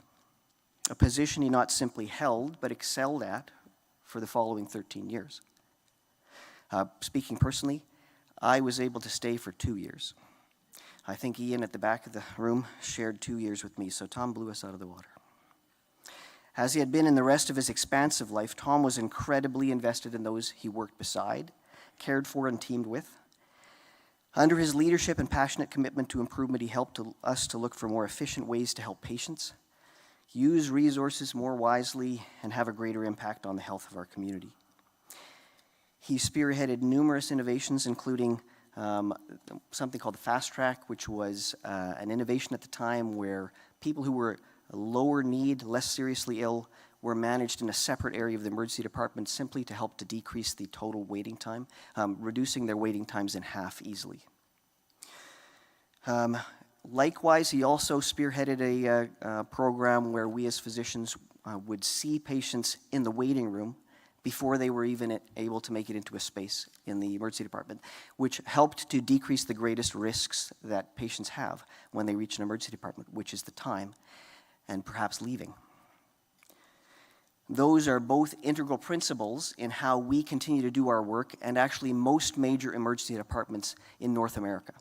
Speaker 9: a position he not simply held, but excelled at for the following 13 years. Speaking personally, I was able to stay for 2 years. I think Ian at the back of the room shared 2 years with me, so Tom blew us out of the water. As he had been in the rest of his expansive life, Tom was incredibly invested in those he worked beside, cared for, and teamed with. Under his leadership and passionate commitment to improvement, he helped us to look for more efficient ways to help patients, use resources more wisely, and have a greater impact on the health of our community. He spearheaded numerous innovations, including something called the Fast Track, which was an innovation at the time where people who were lower need, less seriously ill, were managed in a separate area of the emergency department simply to help to decrease the total waiting time, reducing their waiting times in half easily. Likewise, he also spearheaded a program where we as physicians would see patients in the waiting room before they were even able to make it into a space in the emergency department, which helped to decrease the greatest risks that patients have when they reach an emergency department, which is the time and perhaps leaving. Those are both integral principles in how we continue to do our work, and actually most major emergency departments in North America.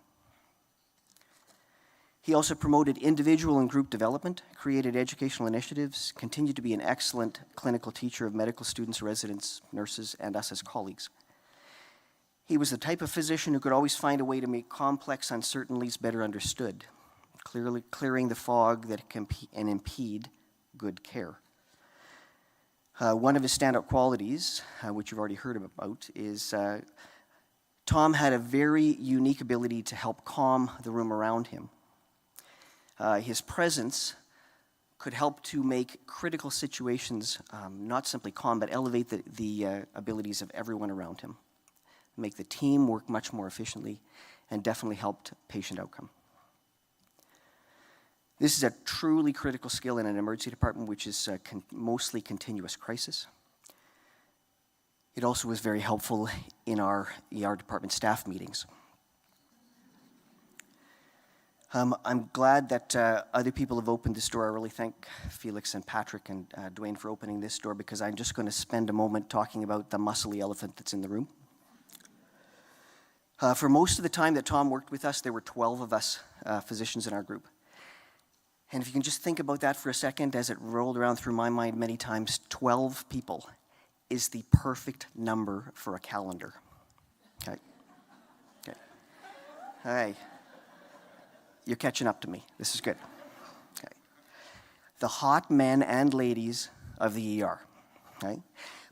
Speaker 9: He also promoted individual and group development, created educational initiatives, continued to be an excellent clinical teacher of medical students, residents, nurses, and us as colleagues. He was the type of physician who could always find a way to make complex uncertainties better understood, clearing the fog that can impede good care. One of his standout qualities, which you've already heard about, is Tom had a very unique ability to help calm the room around him. His presence could help to make critical situations not simply calm, but elevate the abilities of everyone around him, make the team work much more efficiently, and definitely helped patient outcome. This is a truly critical skill in an emergency department, which is mostly continuous crisis. It also was very helpful in our ER department staff meetings. I'm glad that other people have opened this door. I really thank Felix and Patrick and Dwayne for opening this door, because I'm just going to spend a moment talking about the muscly elephant that's in the room. For most of the time that Tom worked with us, there were 12 of us physicians in our group. And if you can just think about that for a second, as it rolled around through my mind many times, 12 people is the perfect number for a calendar. Okay. All right. You're catching up to me. This is good. Okay. The hot men and ladies of the ER. Okay.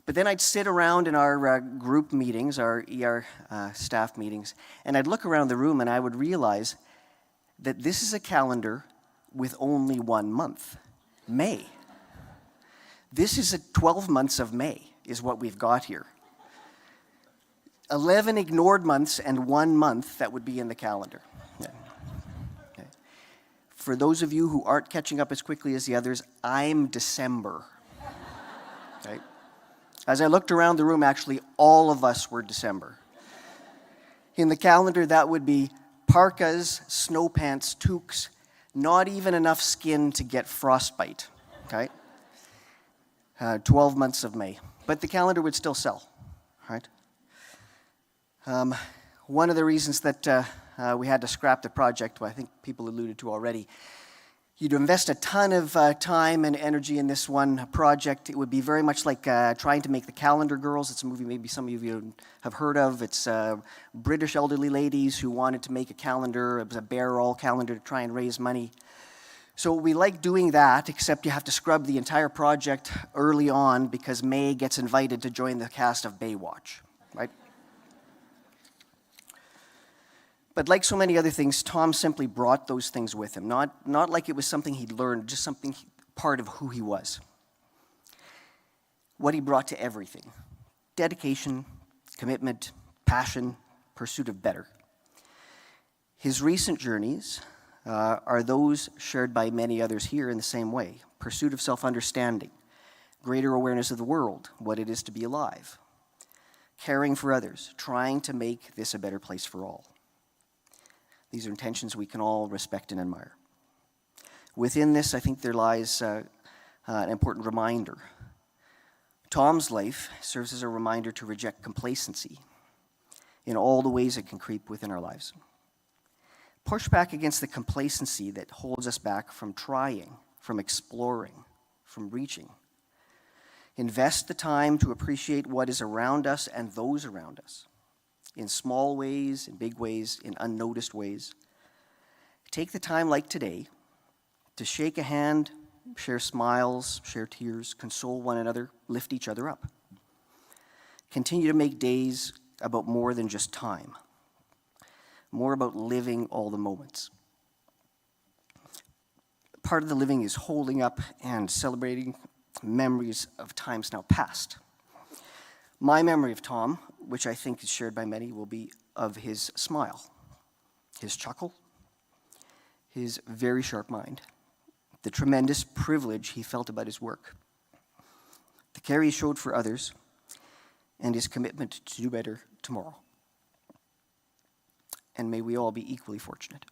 Speaker 9: But then I'd sit around in our group meetings, our ER staff meetings, and I'd look around the room and I would realize that this is a calendar with only 1 month, May. This is 12 months of May is what we've got here. 11 ignored months and 1 month that would be in the calendar. Yeah. Okay. For those of you who aren't catching up as quickly as the others, I'm December. Okay. As I looked around the room, actually all of us were December. In the calendar, that would be parkas, snow pants, toques, not even enough skin to get frostbite, okay? 12 months of May. But the calendar would still sell, right? One of the reasons that we had to scrap the project, well, I think people alluded to already, you'd invest a ton of time and energy in this one project. It would be very much like trying to make The Calendar Girls. It's a movie maybe some of you have heard of. It's British elderly ladies who wanted to make a calendar. It was a bear-all calendar to try and raise money. So we like doing that, except you have to scrub the entire project early on because May gets invited to join the cast of Baywatch, right? But like so many other things, Tom simply brought those things with him, not like it was something he'd learned, just something part of who he was. What he brought to everything: dedication, commitment, passion, pursuit of better. His recent journeys are those shared by many others here in the same way: pursuit of self-understanding, greater awareness of the world, what it is to be alive, caring for others, trying to make this a better place for all. These are intentions we can all respect and admire. Within this, I think there lies an important reminder. Tom's life serves as a reminder to reject complacency in all the ways it can creep within our lives. Push back against the complacency that holds us back from trying, from exploring, from reaching. Invest the time to appreciate what is around us and those around us, in small ways, in big ways, in unnoticed ways. Take the time like today to shake a hand, share smiles, share tears, console one another, lift each other up. Continue to make days about more than just time, more about living all the moments. Part of the living is holding up and celebrating memories of times now past. My memory of Tom, which I think is shared by many, will be of his smile, his chuckle, his very sharp mind, the tremendous privilege he felt about his work, the care he showed for others, and his commitment to do better tomorrow. And may we all be equally fortunate.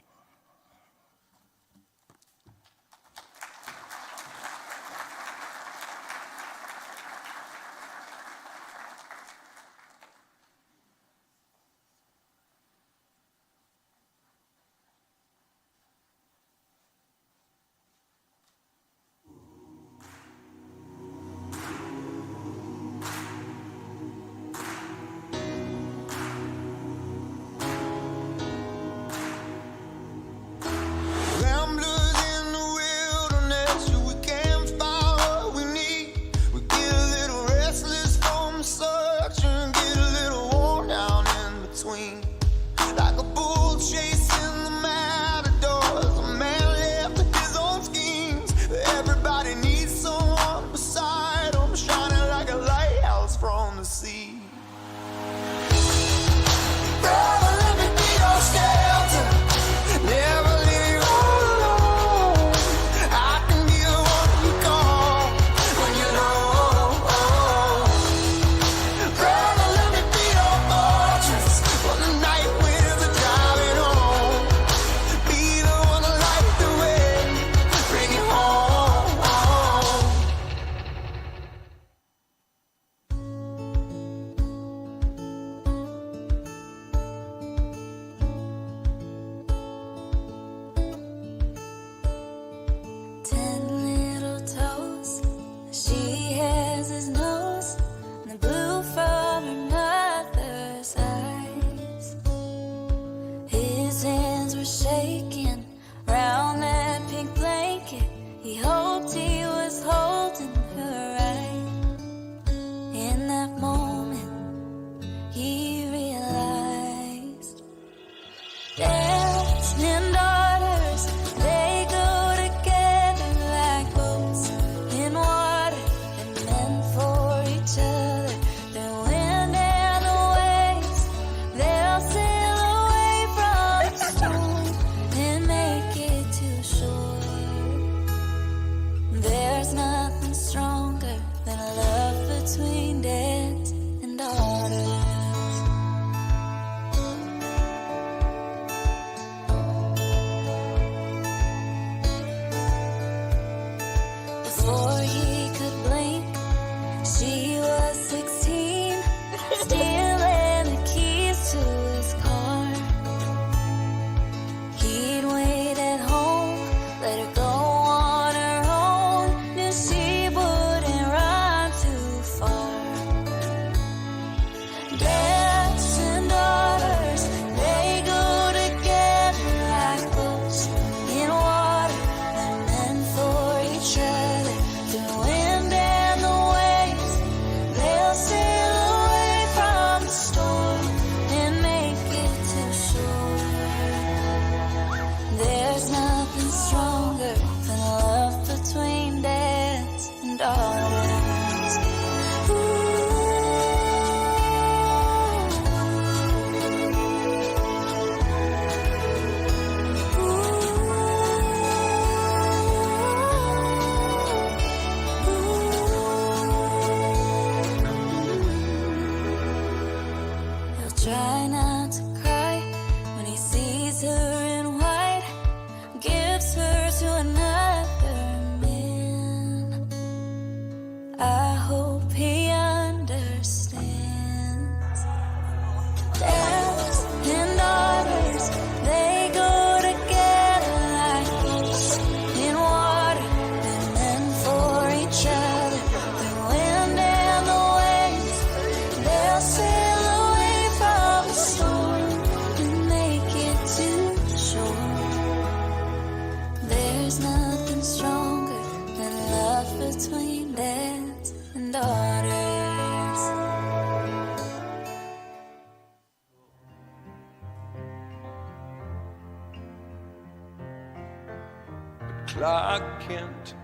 Speaker 2: Clark Kent,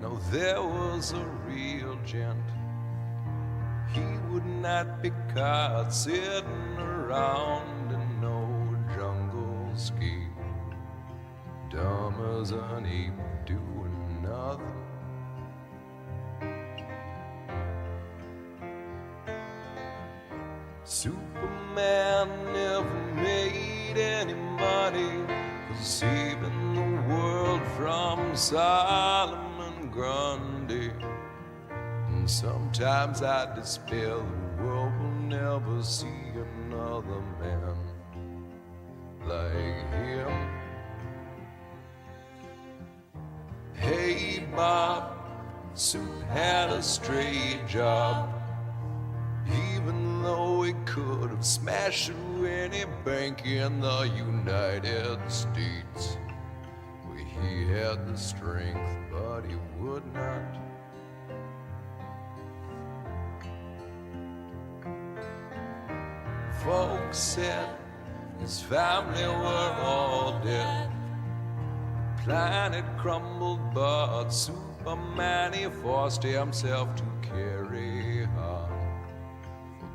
Speaker 2: no, there was a real gent. He would not be caught sitting around in no jungle scheme.
Speaker 10: dumb as an ape doing nothing. Superman never made any money for saving the world from Solomon Grundy. And sometimes I despair the world will never see another man like him. Hey Bob, Sue had a straight job, even though he could have smashed through any bank in the United States. Well, he had the strength, but he would not. Folks said his family were all dead. Planet crumbled, but Superman, he forced himself to carry on.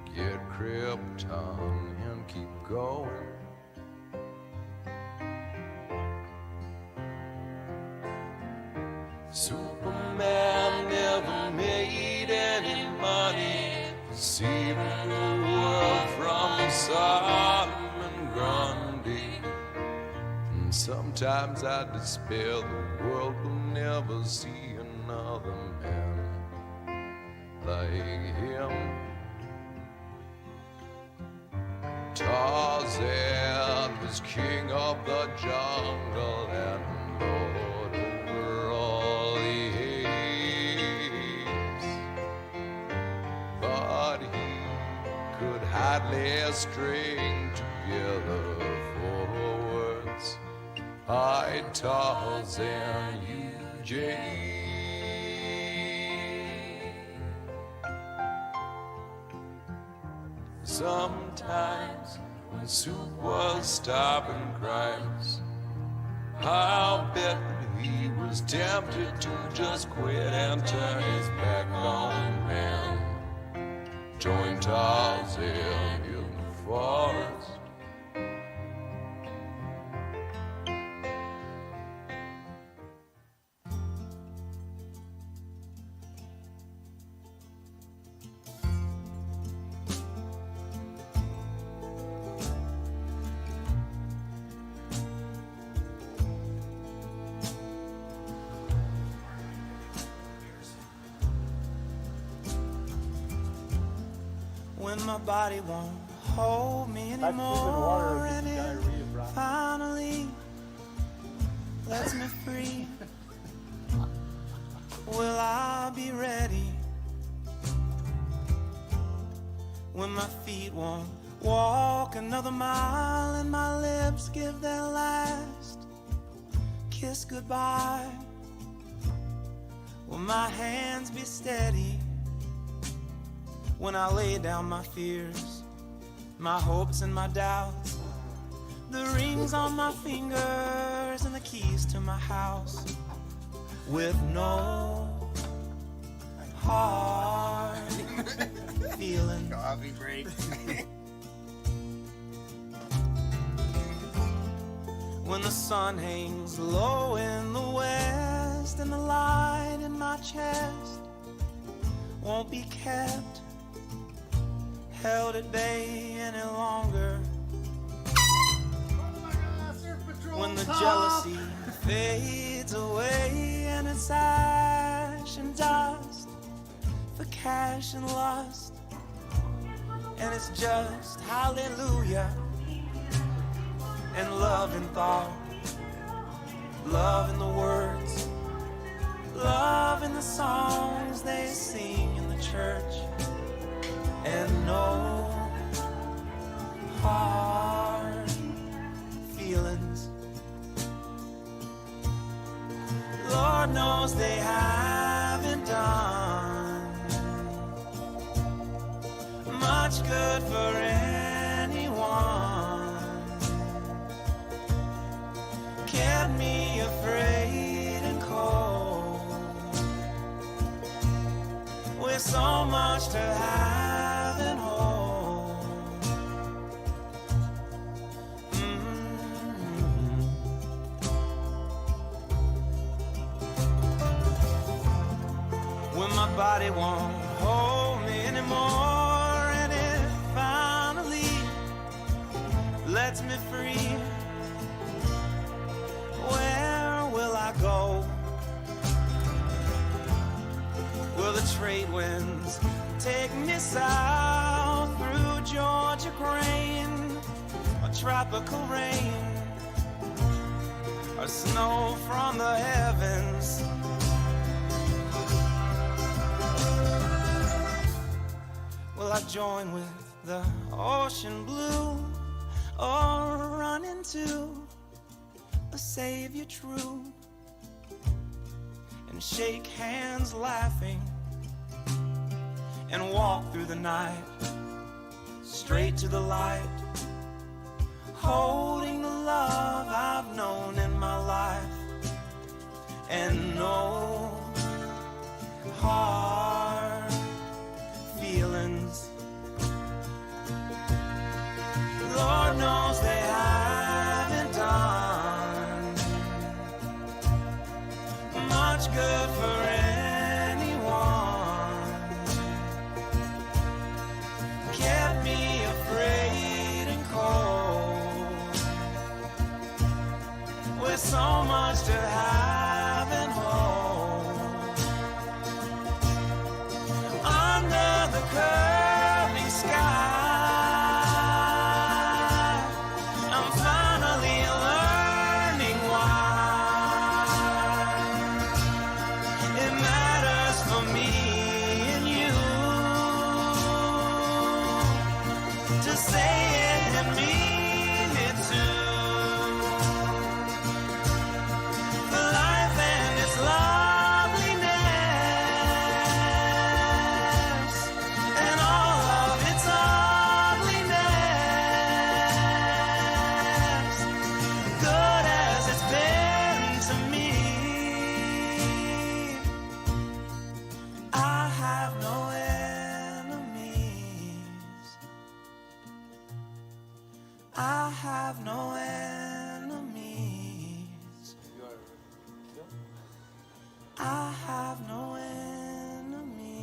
Speaker 10: Forget Krypton and keep going. Superman never made any money for saving the world from Solomon Grundy. And sometimes I despair the world will never see another man like him. Tarzan was king of the jungle and lord over all the apes, but he could hardly string together 4 words. I, Tarzan, you, Jane. Sometimes when Soup was stopping crimes, I'll bet that he was tempted to just quit and turn his back on man. Join Tarzan in the forest.
Speaker 2: When my body won't hold me anymore, and it finally lets me free, will I be ready? When my feet won't walk another mile and my lips give their last kiss goodbye, will my hands be steady? When I lay down my fears, my hopes and my doubts, the rings on my fingers and the keys to my house, with no hard feeling.
Speaker 9: Coffee break.
Speaker 2: When the sun hangs low in the west and the light in my chest won't be kept, held at bay any longer. When the jealousy fades away and it's ash and dust for cash and lust, and it's just hallelujah and love in thought, love in the words, love in the songs they sing in the church, and no hard feelings. Lord knows they haven't done much good for anyone, kept me afraid and cold, with so much to have and hold. body won't hold me anymore, and it finally lets me free. Where will I go? Will the trade winds take me south through Georgia grain, or tropical rain, or snow from the heavens? Will I join with the ocean blue, or run into a savior true and shake hands laughing and walk through the night straight to the light, holding the love I've known in my life, and no hard feelings. Lord knows they haven't done much good for anyone. Kept me afraid and cold, with so much to have and hold. Under the curving sky, I'm finally learning why it matters for me and you to say it and mean it too. The life and its loveliness, and all of its ugliness, good as it's been to me. I have no enemies. I have no enemies. I have no enemies.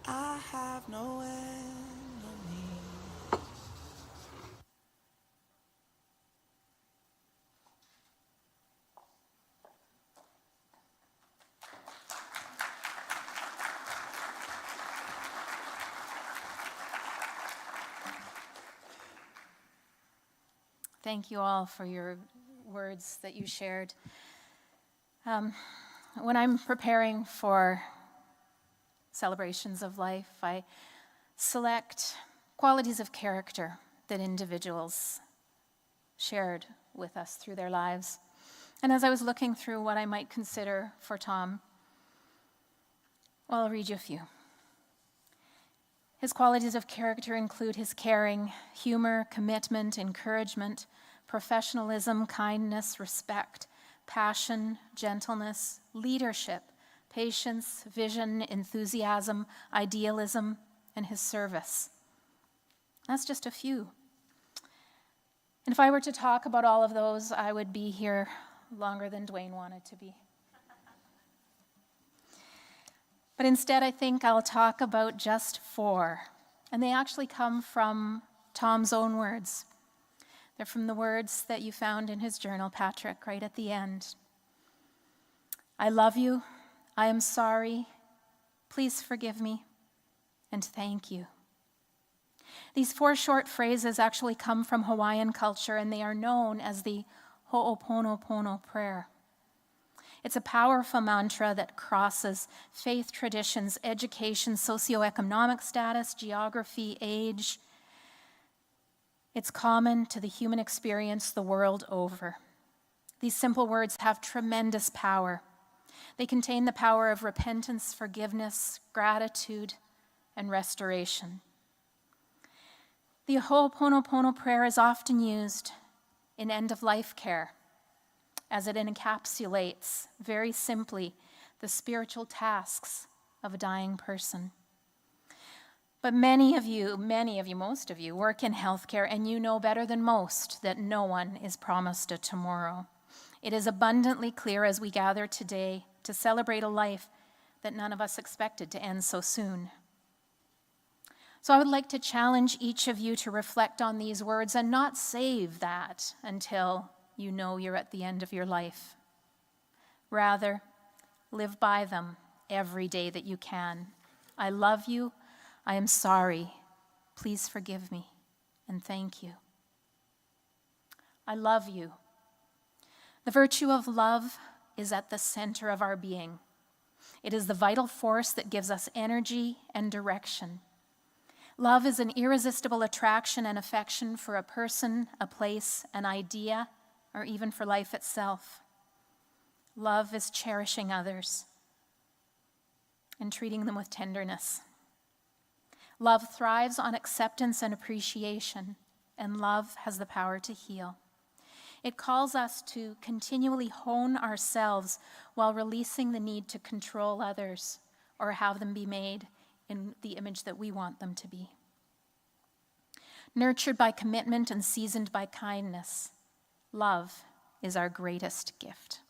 Speaker 2: I have no enemies.
Speaker 3: Thank you all for your words that you shared. When I'm preparing for celebrations of life, I select qualities of character that individuals shared with us through their lives. And as I was looking through what I might consider for Tom, well, I'll read you a few. His qualities of character include his caring, humor, commitment, encouragement, professionalism, kindness, respect, passion, gentleness, leadership, patience, vision, enthusiasm, idealism, and his service. That's just a few. And if I were to talk about all of those, I would be here longer than Dwayne wanted to be. But instead, I think I'll talk about just 4. And they actually come from Tom's own words. They're from the words that you found in his journal, Patrick, right at the end. I love you. I am sorry. Please forgive me. And thank you. These 4 short phrases actually come from Hawaiian culture, and they are known as the Ho'oponopono prayer. It's a powerful mantra that crosses faith traditions, education, socioeconomic status, geography, age. It's common to the human experience the world over. These simple words have tremendous power. They contain the power of repentance, forgiveness, gratitude, and restoration. The Ho'oponopono prayer is often used in end-of-life care, as it encapsulates, very simply, the spiritual tasks of a dying person. But many of you, most of you, work in healthcare, and you know better than most that no one is promised a tomorrow. It is abundantly clear as we gather today to celebrate a life that none of us expected to end so soon. So I would like to challenge each of you to reflect on these words and not save that until you know you're at the end of your life. Rather, live by them every day that you can. I love you. I am sorry. Please forgive me, and thank you. I love you. The virtue of love is at the center of our being. It is the vital force that gives us energy and direction. Love is an irresistible attraction and affection for a person, a place, an idea, or even for life itself. Love is cherishing others and treating them with tenderness. Love thrives on acceptance and appreciation, and love has the power to heal. It calls us to continually hone ourselves while releasing the need to control others or have them be made in the image that we want them to be. Nurtured by commitment and seasoned by kindness, love is our greatest gift.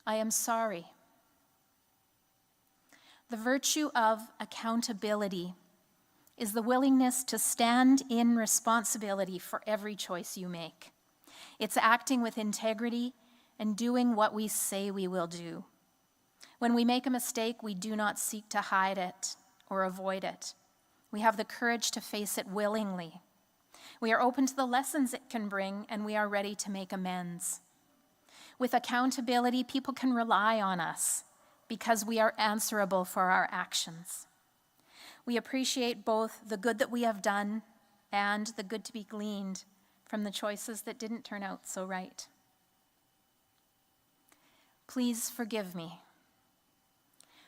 Speaker 3: I am sorry. The virtue of accountability is the willingness to stand in responsibility for every choice you make. It's acting with integrity and doing what we say we will do. When we make a mistake, we do not seek to hide it or avoid it. We have the courage to face it willingly. We are open to the lessons it can bring, and we are ready to make amends. With accountability, people can rely on us because we are answerable for our actions. We appreciate both the good that we have done and the good to be gleaned from the choices that didn't turn out so right. Please forgive me.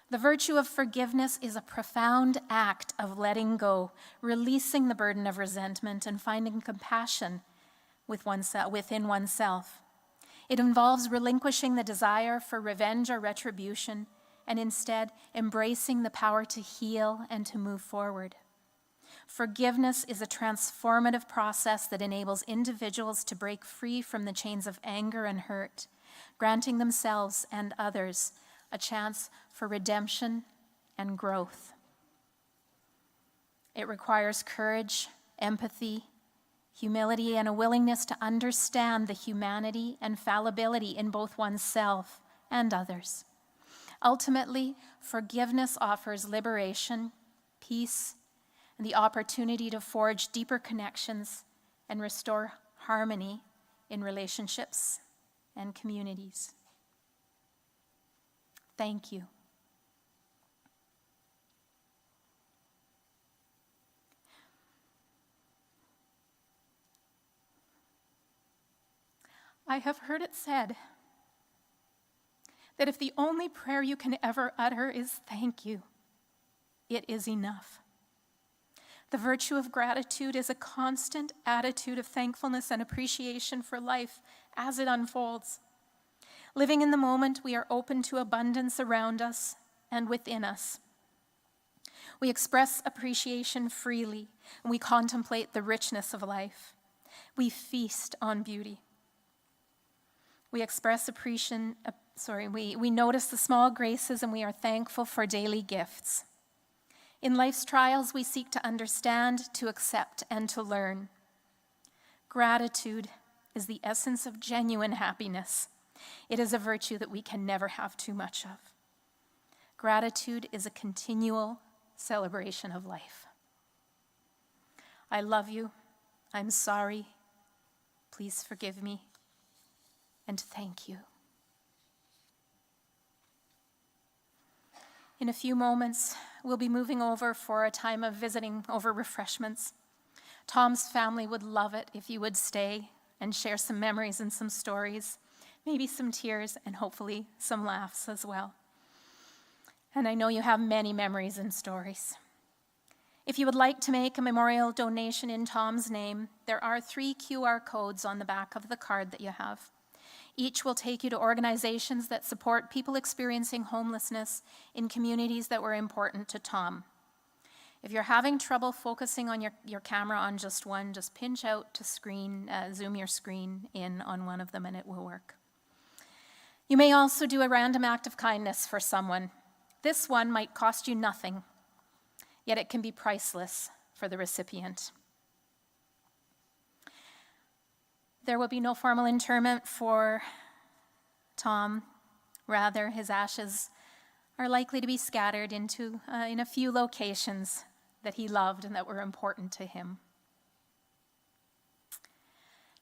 Speaker 3: The virtue of forgiveness is a profound act of letting go, releasing the burden of resentment, and finding compassion within oneself. It involves relinquishing the desire for revenge or retribution, and instead embracing the power to heal and to move forward. Forgiveness is a transformative process that enables individuals to break free from the chains of anger and hurt, granting themselves and others a chance for redemption and growth. It requires courage, empathy, humility, and a willingness to understand the humanity and fallibility in both oneself and others. Ultimately, forgiveness offers liberation, peace, and the opportunity to forge deeper connections and restore harmony in relationships and communities. Thank you. I have heard it said that if the only prayer you can ever utter is thank you, it is enough. The virtue of gratitude is a constant attitude of thankfulness and appreciation for life as it unfolds. Living in the moment, we are open to abundance around us and within us. We express appreciation freely, and we contemplate the richness of life. We feast on beauty. We express appreciation, we notice the small graces, and we are thankful for daily gifts. In life's trials, we seek to understand, to accept, and to learn. Gratitude is the essence of genuine happiness. It is a virtue that we can never have too much of. Gratitude is a continual celebration of life. I love you. I'm sorry. Please forgive me. And thank you. In a few moments, we'll be moving over for a time of visiting over refreshments. Tom's family would love it if you would stay and share some memories and some stories, maybe some tears, and hopefully some laughs as well. And I know you have many memories and stories. If you would like to make a memorial donation in Tom's name, there are 3 QR codes on the back of the card that you have. Each will take you to organizations that support people experiencing homelessness in communities that were important to Tom. If you're having trouble focusing on your camera on just one, just pinch out to zoom your screen in on one of them and it will work. You may also do a random act of kindness for someone. This one might cost you nothing, yet it can be priceless for the recipient. There will be no formal interment for Tom. Rather, his ashes are likely to be scattered in a few locations that he loved and that were important to him.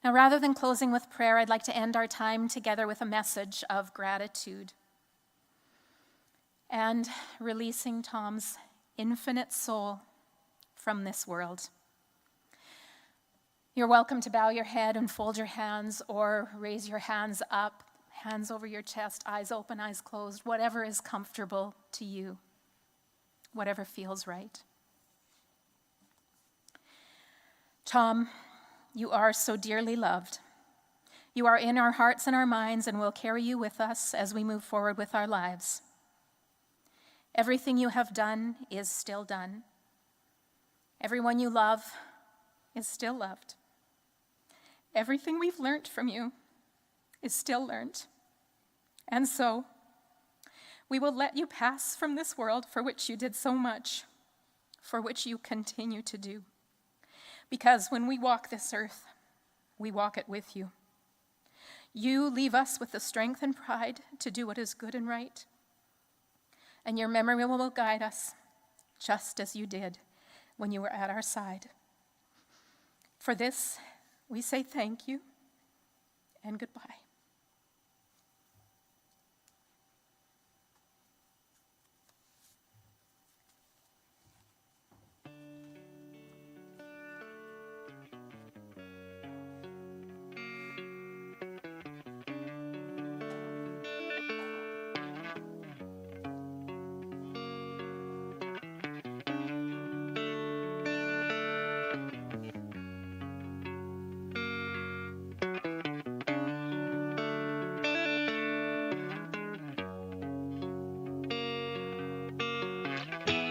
Speaker 3: Now, rather than closing with prayer, I'd like to end our time together with a message of gratitude and releasing Tom's infinite soul from this world. You're welcome to bow your head and fold your hands or raise your hands up, hands over your chest, eyes open, eyes closed, whatever is comfortable to you, whatever feels right. Tom, you are so dearly loved. You are in our hearts and our minds and will carry you with us as we move forward with our lives. Everything you have done is still done. Everyone you love is still loved. Everything we've learned from you is still learned. And so, we will let you pass from this world for which you did so much, for which you continue to do. Because when we walk this earth, we walk it with you. You leave us with the strength and pride to do what is good and right. And your memory will guide us, just as you did when you were at our side. For this, we say thank you and goodbye.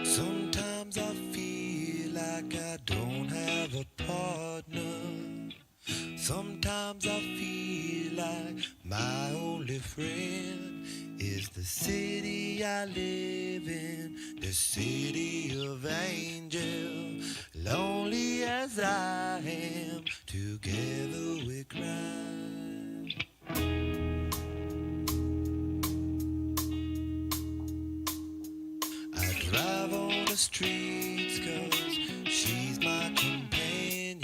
Speaker 2: Sometimes I feel like I don't have a partner. Sometimes I feel like my only friend is the city I live in, the city of angels. Lonely as I am, together we cry. Drive on the streets 'cause she's my companion.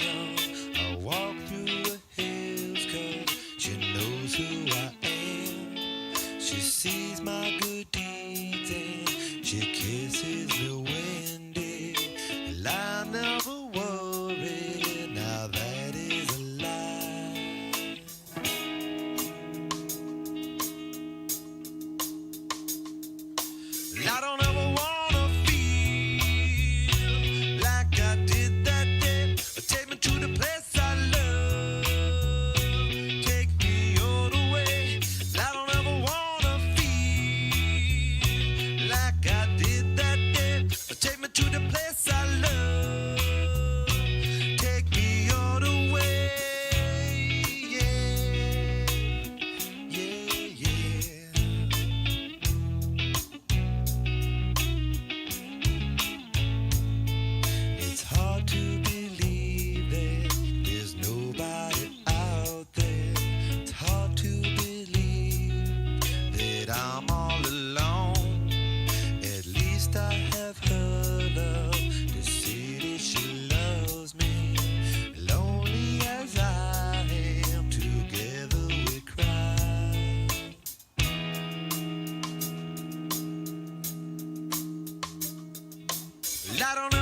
Speaker 2: I walk through the hills 'cause she knows who I am. She sees my good deeds and she kisses me windy. And I never worry, now that is a lie. I don't ever want I don't know.